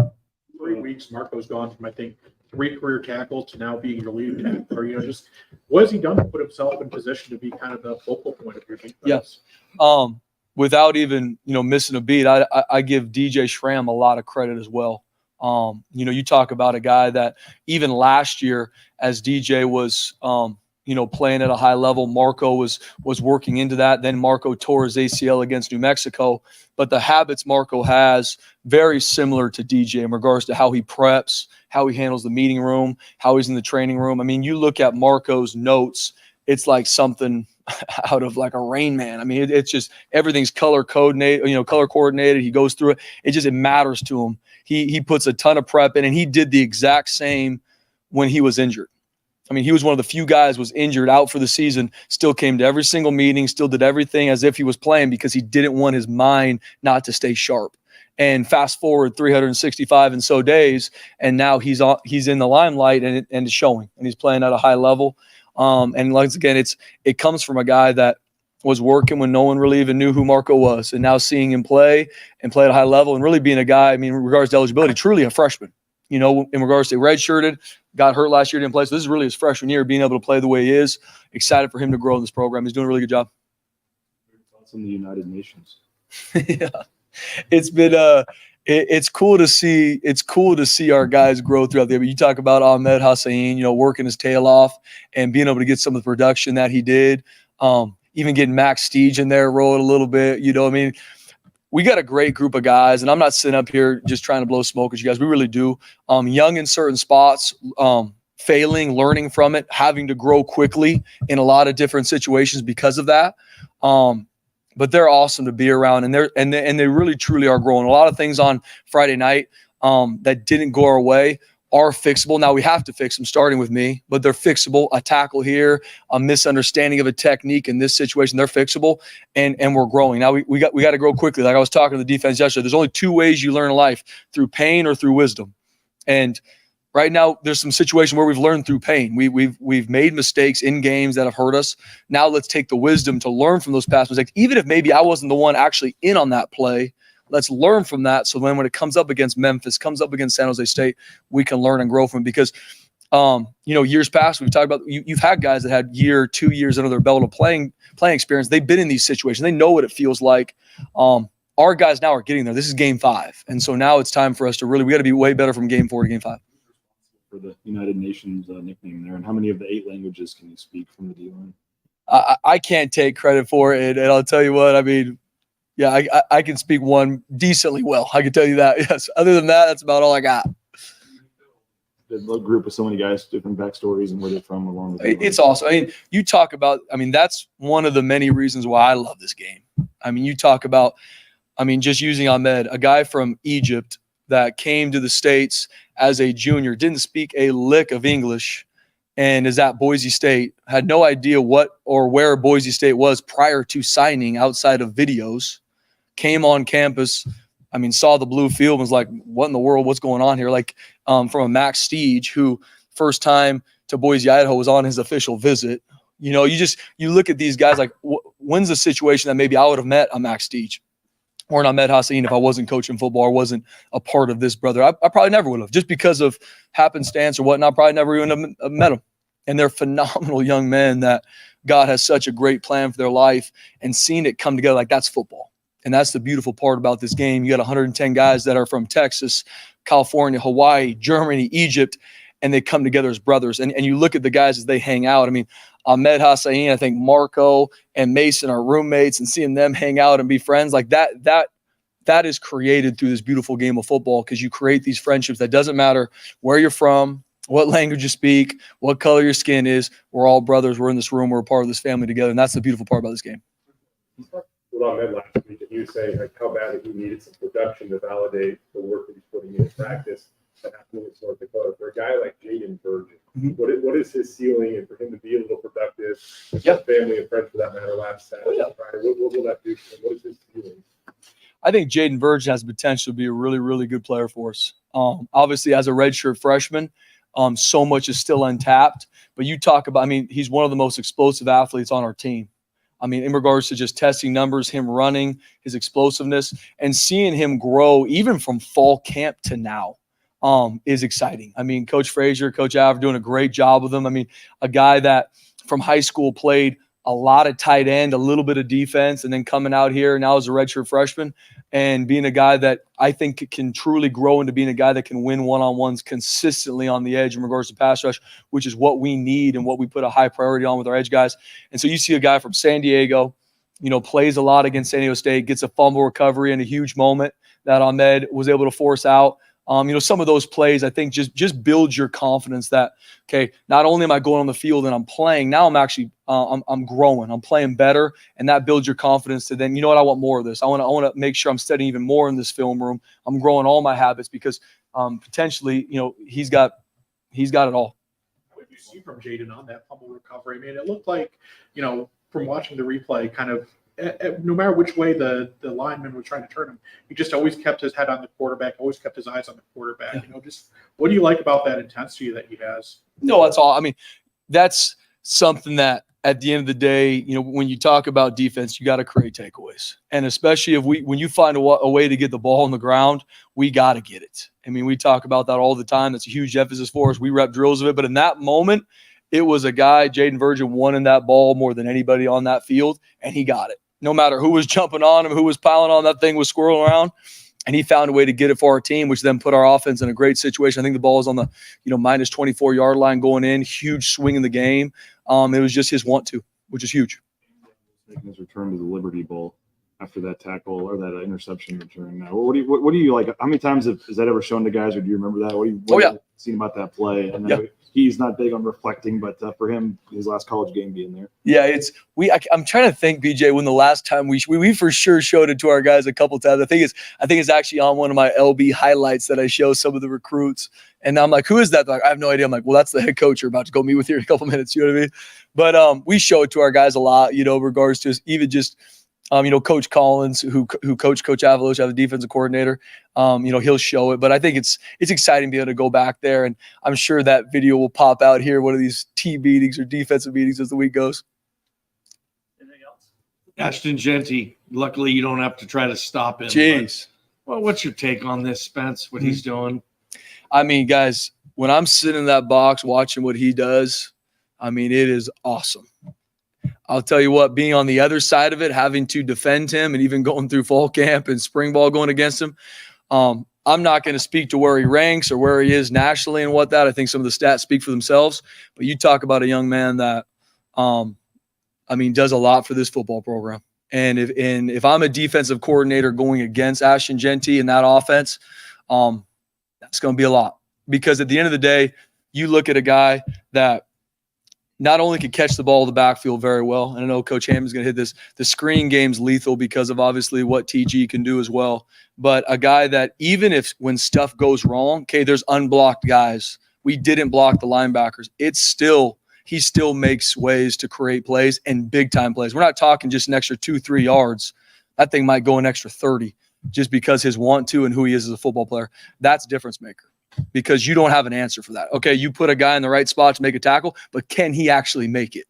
3 weeks, Marco's gone from, I think, 3 career tackles to now being your lead tackler. Just what has he done to put himself in position to be kind of the focal point of your defense? Yes. Without even, missing a beat, I give DJ Schramm a lot of credit as well. You talk about a guy that even last year, as DJ was, playing at a high level, Marco was working into that. Then Marco tore his ACL against New Mexico. But the habits Marco has, very similar to DJ in regards to how he preps, how he handles the meeting room, how he's in the training room. You look at Marco's notes, it's like something out of like a Rain Man. It's just everything's color coordinated. He goes through it. It matters to him. He puts a ton of prep in, and he did the exact same when he was injured. He was one of the few guys was injured out for the season, still came to every single meeting, still did everything as if he was playing, because he didn't want his mind not to stay sharp. And fast forward 365 and so days, and now he's in the limelight, and it's showing, and he's playing at a high level. And once again, it comes from a guy that was working when no one really even knew who Marco was, and now seeing him play at a high level and really being a guy, in regards to eligibility, truly a freshman. you know, in regards to redshirted, got hurt last year, didn't play. So this is really his freshman year, being able to play the way he is. Excited for him to grow in this program. He's doing a really good job. Thoughts on the United Nations? Yeah, it's been it's cool to see. It's cool to see our guys grow throughout the year. You talk about Ahmed Hussein, you know, working his tail off and being able to get some of the production that he did. Even getting Max Steege in there, rolling a little bit. You know, I mean, we got a great group of guys, and I'm not sitting up here just trying to blow smoke at you guys. We really do. Young in certain spots, failing, learning from it, having to grow quickly in a lot of different situations because of that. But they're awesome to be around, and they really truly are growing. A lot of things on Friday night that didn't go our way are fixable. Now we have to fix them, starting with me, but they're fixable. A tackle here, a misunderstanding of a technique in this situation, they're fixable, and we're growing. Now we got to grow quickly. Like I was talking to the defense yesterday, there's only two ways you learn life: through pain or through wisdom. And right now, there's some situation where we've learned through pain. We've made mistakes in games that have hurt us. Now let's take the wisdom to learn from those past mistakes, even if maybe I wasn't the one actually in on that play. Let's learn from that. So when it comes up against Memphis, comes up against San Jose State, we can learn and grow from it. Because, you know, years past, we've talked about, you've had guys that had 2 years under their belt of playing experience. They've been in these situations. They know what it feels like. Our guys now are getting there. This is game 5. And so now it's time for us to we got to be way better from game 4 to game 5. For the United Nations nickname there, and how many of the 8 languages can you speak from the D-line? I can't take credit for it. And I'll tell you what, I mean, yeah, I can speak one decently well. I can tell you that. Yes. Other than that, that's about all I got. The group of so many guys, different backstories and where they're from along the way. It's awesome. I mean, you talk about, I mean, that's one of the many reasons why I love this game. I mean, you talk about, I mean, just using Ahmed, a guy from Egypt that came to the States as a junior, didn't speak a lick of English, and is at Boise State, had no idea what or where Boise State was prior to signing outside of videos, came on campus, I mean, saw the blue field and was like, what in the world, what's going on here? Like from a Max Steege, who first time to Boise, Idaho was on his official visit. You know, you look at these guys like, when's the situation that maybe I would have met a Max Steege or an Ahmed Hussein if I wasn't coaching football or wasn't a part of this brother? I probably never would have, just because of happenstance or whatnot. Probably never even have met them. And they're phenomenal young men that God has such a great plan for their life, and seeing it come together, like, that's football. And that's the beautiful part about this game. You got 110 guys that are from Texas, California, Hawaii, Germany, Egypt, and they come together as brothers. And you look at the guys as they hang out. I mean, Ahmed Hussein, I think Marco and Mason are roommates, and seeing them hang out and be friends, like that is created through this beautiful game of football, because you create these friendships that doesn't matter where you're from, what language you speak, what color your skin is. We're all brothers. We're in this room. We're a part of this family together. And that's the beautiful part about this game. With Ahmed last week, and he was saying like how badly he needed some production to validate the work that he's putting in his practice that happened in North Dakota. For a guy like Jaden Virgin, what is his ceiling, and for him to be a little productive with his family and friends, for that matter, last Saturday, Friday, what will that do for him? What is his ceiling? I think Jaden Virgin has the potential to be a really, really good player for us. Obviously, as a redshirt freshman, so much is still untapped. But you talk about, I mean, he's one of the most explosive athletes on our team. I mean, in regards to just testing numbers, him running, his explosiveness, and seeing him grow even from fall camp to now is exciting. I mean, Coach Frazier, Coach Av doing a great job with him. I mean, a guy that from high school played a lot of tight end, a little bit of defense, and then coming out here now as a redshirt freshman and being a guy that I think can truly grow into being a guy that can win one-on-ones consistently on the edge in regards to pass rush, which is what we need and what we put a high priority on with our edge guys. And so you see a guy from San Diego, you know, plays a lot against San Diego State, gets a fumble recovery in a huge moment that Ahmed was able to force out. You know, some of those plays, I think, just builds your confidence that, okay, not only am I going on the field and I'm playing, now I'm actually I'm growing, I'm playing better, and that builds your confidence to then, you know what, I want more of this. I want to make sure I'm studying even more in this film room. I'm growing all my habits, because potentially, you know, he's got it all. What did you see from Jaden on that fumble recovery? I mean, it looked like, you know, from watching the replay, kind of, no matter which way the lineman was trying to turn him, he just always kept his head on the quarterback, always kept his eyes on the quarterback. You know, just what do you like about that intensity that he has? No, that's all. I mean, that's something that at the end of the day, when you talk about defense, you got to create takeaways. And especially when you find a way to get the ball on the ground, we got to get it. I mean, we talk about that all the time. That's a huge emphasis for us. We rep drills of it. But in that moment, it was a guy, Jaden Virgin, wanting that ball more than anybody on that field, and he got it. No matter who was jumping on him, who was piling on, that thing was swirling around. And he found a way to get it for our team, which then put our offense in a great situation. I think the ball was on the, minus 24-yard line going in, huge swing in the game. It was just his want to, which is huge. Making his return to the Liberty Bowl after that tackle or that interception return. Now, what do you like? How many times has that ever shown to guys, or do you remember that? What have you seen about that play? And then he's not big on reflecting, but for him, his last college game being there. Yeah, I'm trying to think, BJ, when the last time we for sure showed it to our guys a couple times. I think it's actually on one of my LB highlights that I show some of the recruits. And I'm like, who is that? They're like, I have no idea. I'm like, well, that's the head coach you're about to go meet with here in a couple minutes. You know what I mean? But we show it to our guys a lot, regards to even just Coach Collins, who coached Coach Avalos, the defensive coordinator, he'll show it. But I think it's exciting to be able to go back there. And I'm sure that video will pop out here, one of these team meetings or defensive meetings as the week goes. Anything else? Ashton Jeanty, luckily you don't have to try to stop him. Jeez. Well, what's your take on this, Spence, what he's doing? I mean, guys, when I'm sitting in that box watching what he does, I mean, it is awesome. I'll tell you what, being on the other side of it, having to defend him and even going through fall camp and spring ball going against him, I'm not going to speak to where he ranks or where he is nationally and what that. I think some of the stats speak for themselves. But you talk about a young man that, does a lot for this football program. And if I'm a defensive coordinator going against Ashton Jeanty in that offense, that's going to be a lot. Because at the end of the day, you look at a guy that not only can catch the ball in the backfield very well, and I know Coach Hamdan's going to hit this, the screen game's lethal because of obviously what TG can do as well, but a guy that even when stuff goes wrong, okay, there's unblocked guys. We didn't block the linebackers. He still makes ways to create plays and big-time plays. We're not talking just an extra 2-3 yards. That thing might go an extra 30 just because his want to and who he is as a football player. That's a difference maker. Because you don't have an answer for that. Okay, you put a guy in the right spot to make a tackle, but can he actually make it?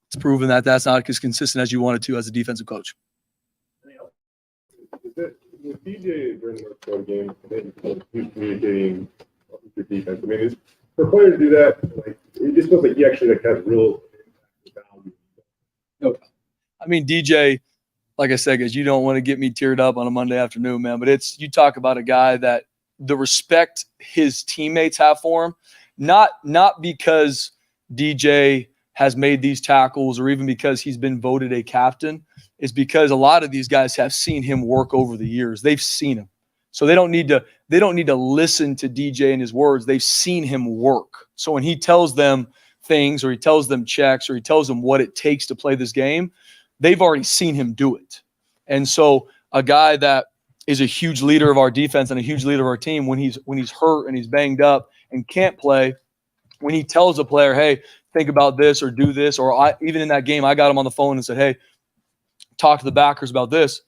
It's proven that that's not as consistent as you wanted to as a defensive coach. With DJ during the North Dakota game, he was communicating with your defense. I mean, is for a player to do that, it just feels like he actually has real value. I mean, DJ, like I said, guys, you don't want to get me teared up on a Monday afternoon, man. But you talk about a guy that the respect his teammates have for him, not because DJ has made these tackles or even because he's been voted a captain, is because a lot of these guys have seen him work over the years. They've seen him. So they don't need to listen to DJ and his words. They've seen him work. So when he tells them things or he tells them checks or he tells them what it takes to play this game, they've already seen him do it. And so a guy that is a huge leader of our defense and a huge leader of our team, when he's hurt and he's banged up and can't play, when he tells a player, hey, think about this or do this, or even in that game, I got him on the phone and said, hey, talk to the backers about this.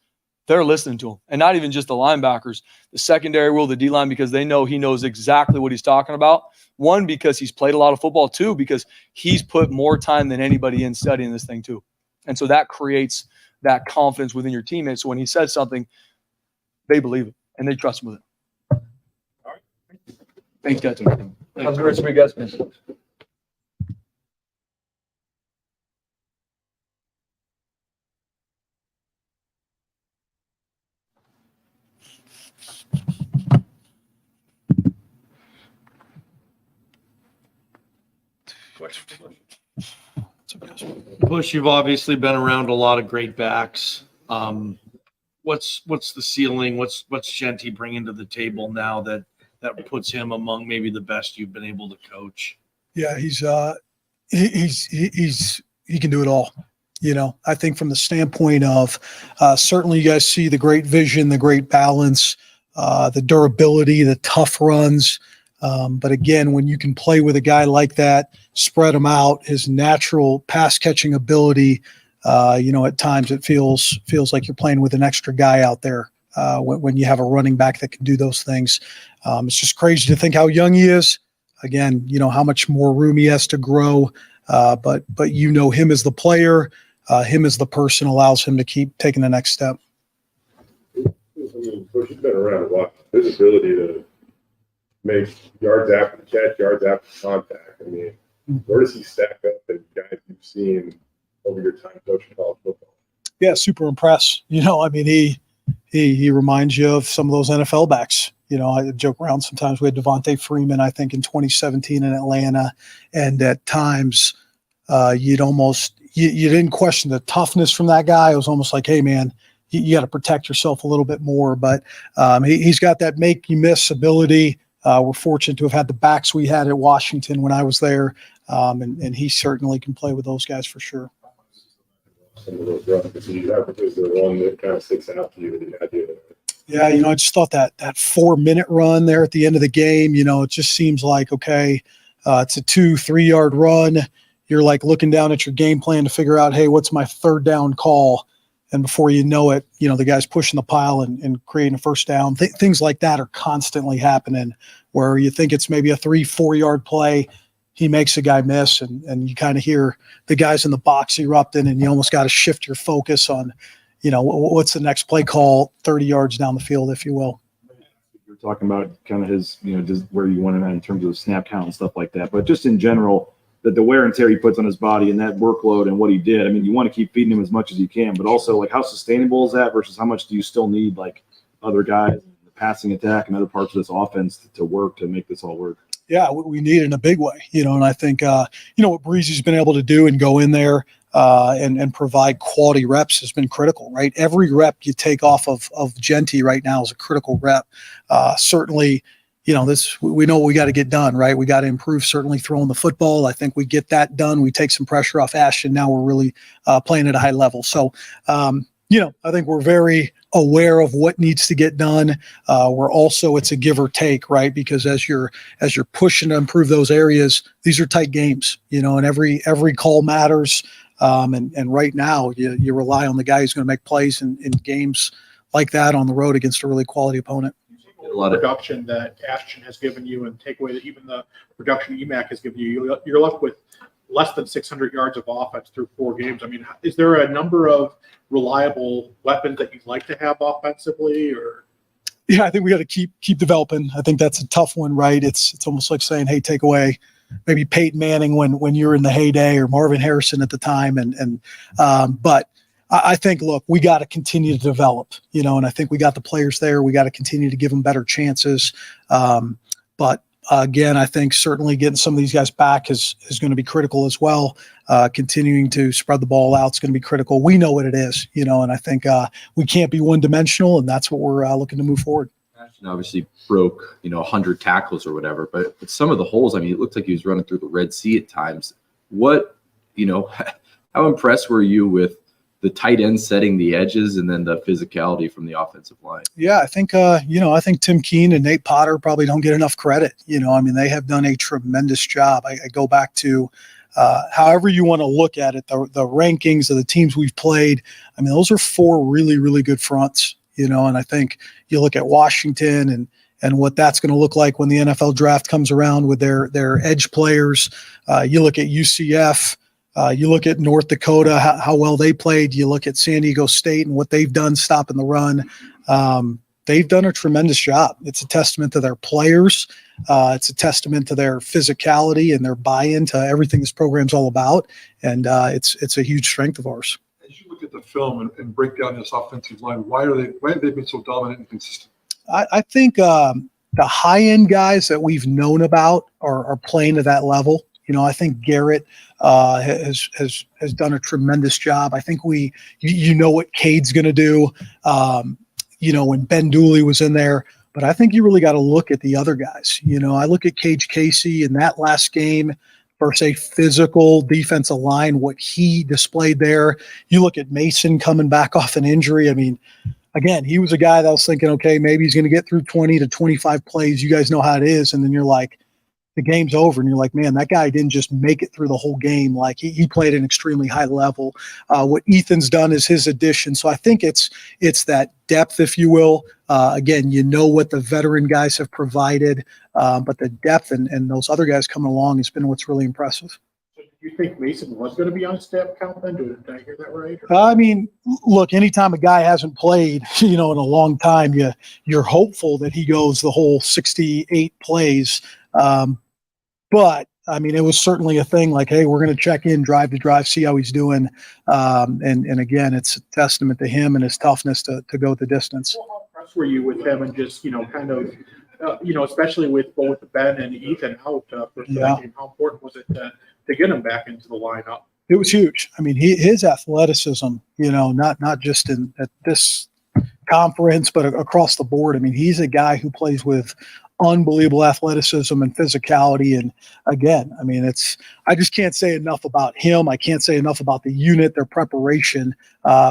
They're listening to him. And not even just the linebackers, the secondary rule, the D-line, because they know he knows exactly what he's talking about. One, because he's played a lot of football. Two, because he's put more time than anybody in studying this thing too. And so that creates that confidence within your teammates. So when he says something, they believe it, and they trust him with it. All right. Thanks, guys. How's the rest of you guys been? Bush, you've obviously been around a lot of great backs. What's the ceiling? What's Jeanty bringing to the table now that puts him among maybe the best you've been able to coach? Yeah, he can do it all. I think from the standpoint of certainly you guys see the great vision, the great balance, the durability, the tough runs. But again, when you can play with a guy like that, spread him out, his natural pass catching ability, at times it feels like you're playing with an extra guy out there when you have a running back that can do those things. It's just crazy to think how young he is. Again, how much more room he has to grow. But you know him as the player, him as the person allows him to keep taking the next step. I mean, Bush has been around a while. His ability to make yards after the catch, yards after contact. I mean, where does he stack up in guys you've seen over your time coaching college football? Yeah, super impressed. You know, I mean, he reminds you of some of those NFL backs. You know, I joke around sometimes. We had Devontae Freeman, I think, in 2017 in Atlanta, and at times you didn't question the toughness from that guy. It was almost like, hey, man, you got to protect yourself a little bit more. But he's got that make you miss ability. We're fortunate to have had the backs we had at Washington when I was there, and he certainly can play with those guys for sure. Some of those runs, but is there one that kind of sticks out to you, the idea of it? Yeah, you know, I just thought that 4-minute run there at the end of the game, you know, it just seems like, okay, it's a 2-3 yard run. You're like looking down at your game plan to figure out, hey, what's my third down call? And before you know it, you know, the guy's pushing the pile and creating a first down. Things like that are constantly happening where you think it's maybe a 3-4 yard play. He makes a guy miss, and you kind of hear the guys in the box erupting, and you almost got to shift your focus on, you know, what's the next play call 30 yards down the field, if you will. You're talking about kind of his, you know, just where you want him at in terms of snap count and stuff like that. But just in general, the wear and tear he puts on his body and that workload and what he did, I mean, you want to keep feeding him as much as you can, but also, like, how sustainable is that versus how much do you still need, like, other guys, the passing attack and other parts of this offense to work to make this all work? Yeah, we need it in a big way, you know, and I think, you know, what Breezy's been able to do and go in there and provide quality reps has been critical, right? Every rep you take off of Genty right now is a critical rep. Certainly, you know, we know what we got to get done, right? We got to improve, certainly throwing the football. I think we get that done. We take some pressure off Ashton. Now we're really playing at a high level. So, you know, I think we're very aware of what needs to get done. We're also, it's a give or take, right? Because as you're pushing to improve those areas, these are tight games, you know, and every call matters. And right now you rely on the guy who's going to make plays in games like that on the road against a really quality opponent. A lot of production that Ashton has given you and take away that even the production EMAC has given you, you're left with less than 600 yards of offense through 4 games. I mean, is there a number of reliable weapons that you'd like to have offensively, or? Yeah, I think we got to keep developing. I think that's a tough one, right? It's almost like saying, hey, take away maybe Peyton Manning when you're in the heyday, or Marvin Harrison at the time. But I think, look, we got to continue to develop, you know, and I think we got the players there. We got to continue to give them better chances. But again, I think certainly getting some of these guys back is going to be critical as well. Continuing to spread the ball out is going to be critical. We know what it is, you know, and I think we can't be one-dimensional, and that's what we're looking to move forward. Ashton obviously broke, 100 tackles or whatever, but some of the holes, I mean, it looked like he was running through the Red Sea at times. What, how impressed were you with the tight end setting the edges and then the physicality from the offensive line? Yeah, I think, I think Tim Keene and Nate Potter probably don't get enough credit. I mean, they have done a tremendous job. I go back to however you want to look at it, the rankings of the teams we've played. I mean, those are 4 really, really good fronts, and I think you look at Washington and what that's going to look like when the NFL draft comes around with their edge players. You look at UCF. You look at North Dakota, how well they played. You look at San Diego State and what they've done stopping the run. They've done a tremendous job. It's a testament to their players. It's a testament to their physicality and their buy-in to everything this program's all about. And it's a huge strength of ours. As you look at the film and break down this offensive line, why have they been so dominant and consistent? I think the high-end guys that we've known about are playing to that level. I think Garrett has done a tremendous job. I think you know what Cade's going to do, when Ben Dooley was in there. But I think you really got to look at the other guys. I look at Cage Casey in that last game versus a physical defensive line, what he displayed there. You look at Mason coming back off an injury. I mean, again, he was a guy that was thinking, okay, maybe he's going to get through 20 to 25 plays. You guys know how it is. And then you're like, the game's over, and you're like, man, that guy didn't just make it through the whole game. Like he played at an extremely high level. What Ethan's done is his addition. So I think it's that depth, if you will. Again, what the veteran guys have provided, but the depth and those other guys coming along has been what's really impressive. So you think Mason was going to be on snap count then? Did I hear that right? I mean, look, anytime a guy hasn't played, in a long time, you're hopeful that he goes the whole 68 plays. But I mean, it was certainly a thing like, hey, we're going to check in drive to drive, see how he's doing. And again, it's a testament to him and his toughness to go the distance. Well, how impressed were you with him and just, kind of, especially with both Ben and Ethan out for the game? How important was it to get him back into the lineup? It was huge. I mean, his athleticism, not just at this conference, but across the board. I mean, he's a guy who plays with unbelievable athleticism and physicality. And again, I mean, I just can't say enough about him. I can't say enough about the unit, their preparation,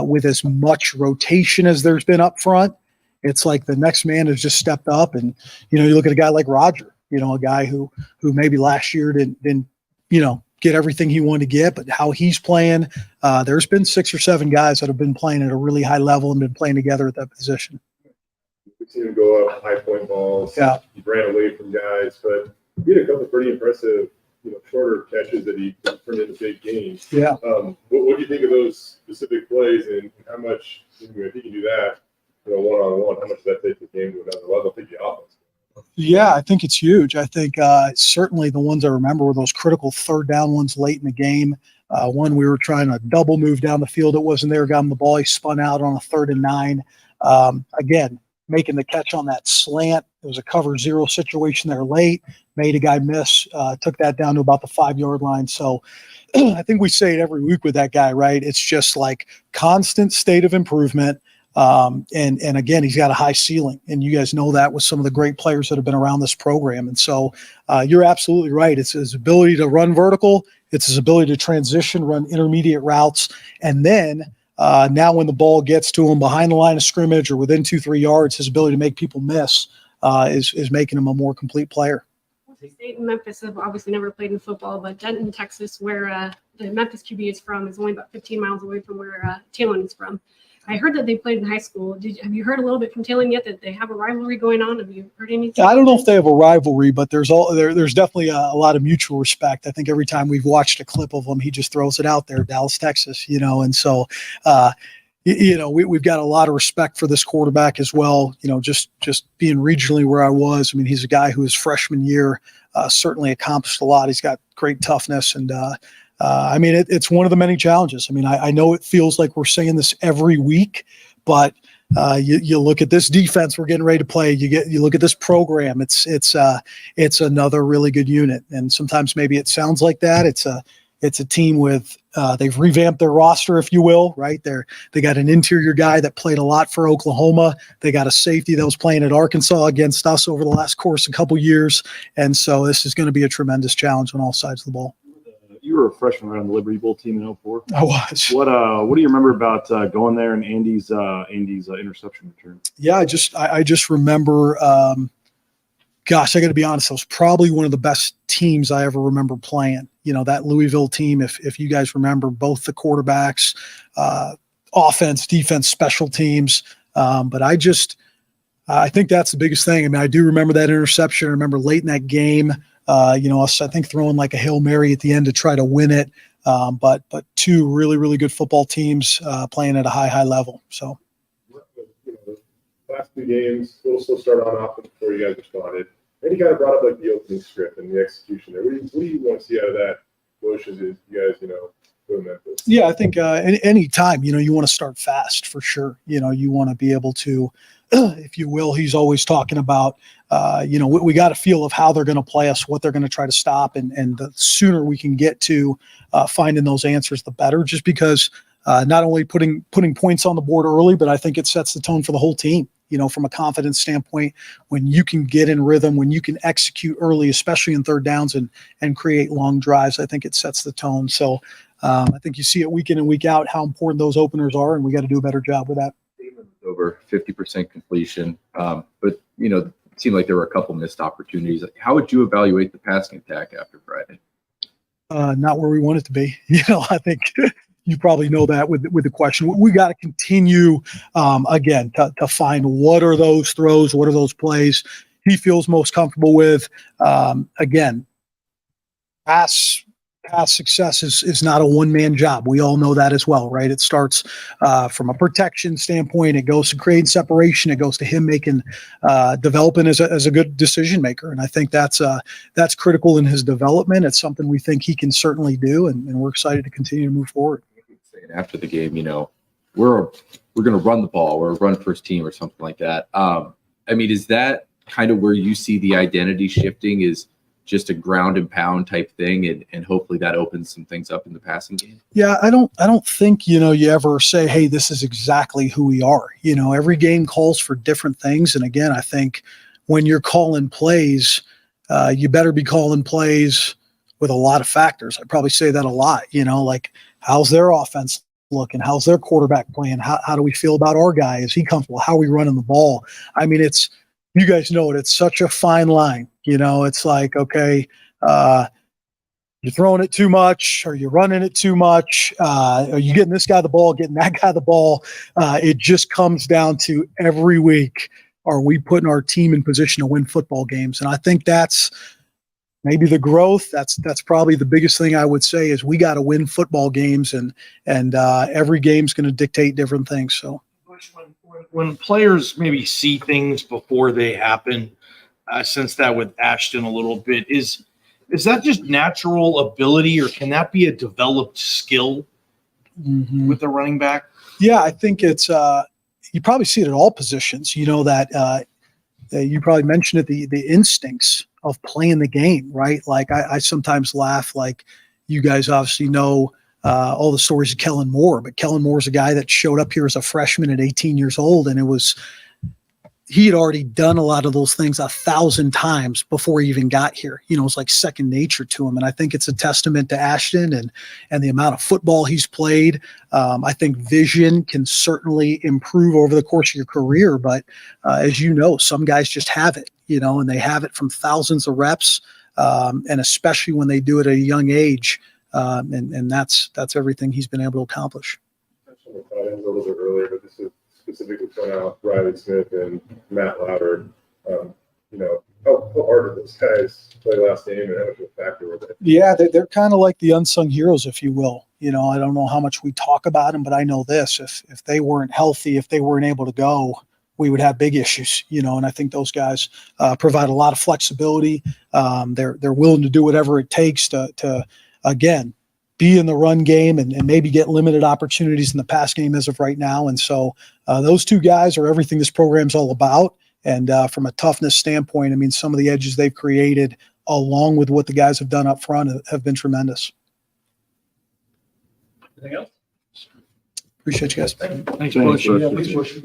with as much rotation as there's been up front. It's like the next man has just stepped up. And, you look at a guy like Roger, a guy who maybe last year didn't get everything he wanted to get, but how he's playing, there's been 6 or 7 guys that have been playing at a really high level and been playing together at that position. We've seen him go up high point balls. Yeah. He ran away from guys, but he had a couple of pretty impressive, shorter catches that he turned into big gains. Yeah. What do you think of those specific plays, and how much, if you can do that, one-on-one, how much does that take the game to another level? Take the offense. Yeah, I think it's huge. I think certainly the ones I remember were those critical third down ones late in the game. One we were trying to double move down the field. It wasn't there. Got him the ball. He spun out on a 3rd and 9. Again, making the catch on that slant. It was a cover 0 situation there late. Made a guy miss. Took that down to about the 5-yard line. So I think we say it every week with that guy, right? It's just like constant state of improvement. And again, he's got a high ceiling, and you guys know that with some of the great players that have been around this program. And so you're absolutely right. It's his ability to run vertical. It's his ability to transition, run intermediate routes. And then now when the ball gets to him behind the line of scrimmage or within 2-3 yards, his ability to make people miss is making him a more complete player. Boise State and Memphis have obviously never played in football, but Denton, Texas, where the Memphis QB is from, is only about 15 miles away from where Talon is from. I heard that they played in high school. Have you heard a little bit from Talon yet that they have a rivalry going on? Have you heard anything? I don't know if they have a rivalry, but there's definitely a lot of mutual respect. I think every time we've watched a clip of him, he just throws it out there, Dallas, Texas, and so we've got a lot of respect for this quarterback as well. Just being regionally where I was. I mean, he's a guy who his freshman year certainly accomplished a lot. He's got great toughness, and I mean, it's one of the many challenges. I mean, I know it feels like we're saying this every week, but you look at this defense we're getting ready to play. You look at this program. It's another really good unit, and sometimes maybe it sounds like that. It's a team with they've revamped their roster, if you will, right? They got an interior guy that played a lot for Oklahoma. They got a safety that was playing at Arkansas against us over the last a couple years, and so this is going to be a tremendous challenge on all sides of the ball. You were a freshman right on the Liberty Bowl team in 2004. I was. What do you remember about going there and Andy's interception return? Yeah, I just remember. Gosh, I got to be honest. It was probably one of the best teams I ever remember playing. That Louisville team. If you guys remember, both the quarterbacks, offense, defense, special teams. But I think that's the biggest thing. I mean, I do remember that interception. I remember late in that game. Us, I think, throwing like a Hail Mary at the end to try to win it. But 2 really, really good football teams playing at a high level. So, The last 2 games, a little slow start on offense before you guys responded. And you kind of brought up like the opening script and the execution there. What do you want to see out of that, Bush, as you guys, go to Memphis? Yeah, I think any time, you want to start fast for sure. You want to be able to, if you will, he's always talking about, we got a feel of how they're going to play us, what they're going to try to stop. And the sooner we can get to finding those answers, the better, just because not only putting points on the board early, but I think it sets the tone for the whole team. From a confidence standpoint, when you can get in rhythm, when you can execute early, especially in third downs and create long drives, I think it sets the tone. So I think you see it week in and week out how important those openers are, and we got to do a better job with that. Over 50% completion, but it seemed like there were a couple missed opportunities. How would you evaluate the passing attack after Friday? Not where we want it to be. I think you probably know that with the question. We got to continue again to find what are those throws, what are those plays he feels most comfortable with. Again, pass past success is not a one-man job. We all know that as well, right? It starts from a protection standpoint. It goes to creating separation. It goes to him developing as a good decision maker. And I think that's critical in his development. It's something we think he can certainly do, and we're excited to continue to move forward. After the game, we're going to run the ball, or run first team or something like that. I mean, is that kind of where you see the identity shifting, is just a ground and pound type thing, and hopefully that opens some things up in the passing game? Yeah, I don't think, you ever say, hey, this is exactly who we are. Every game calls for different things. And again, I think when you're calling plays, you better be calling plays with a lot of factors. I probably say that a lot, like how's their offense looking? How's their quarterback playing? How do we feel about our guy? Is he comfortable? How are we running the ball? I mean, you guys know it. It's such a fine line. It's like, okay, you're throwing it too much, or you're running it too much. Are you getting this guy the ball, getting that guy the ball? It just comes down to every week, are we putting our team in position to win football games? And I think that's maybe the growth. That's probably the biggest thing I would say, is we got to win football games, and every game's going to dictate different things. So when players maybe see things before they happen, I sense that with Ashton a little bit. Is that just natural ability, or can that be a developed skill with the running back? Yeah, I think it's you probably see it at all positions. That you probably mentioned it, the instincts of playing the game, right? Like I sometimes laugh, like you guys obviously know all the stories of Kellen Moore, but Kellen Moore's a guy that showed up here as a freshman at 18 years old, and he had already done a lot of those things 1,000 times before he even got here. It's like second nature to him. And I think it's a testament to Ashton and the amount of football he's played. I think vision can certainly improve over the course of your career. But as you know, some guys just have it, and they have it from thousands of reps, and especially when they do it at a young age. And that's everything he's been able to accomplish. I touched on the tight ends a little bit earlier, but this is specifically point out Riley Smith and Matt Lauder. How hard did those guys play last game, and how much of a factor were they? Yeah, they're kind of like the unsung heroes, if you will. I don't know how much we talk about them, but I know this: if they weren't healthy, if they weren't able to go, we would have big issues. And I think those guys provide a lot of flexibility. They're willing to do whatever it takes to again, be in the run game and maybe get limited opportunities in the pass game as of right now. And so those two guys are everything this program's all about. And from a toughness standpoint, I mean, some of the edges they've created, along with what the guys have done up front, have been tremendous. Anything else? Appreciate you guys. Thanks, Thanks, Bush. Bush.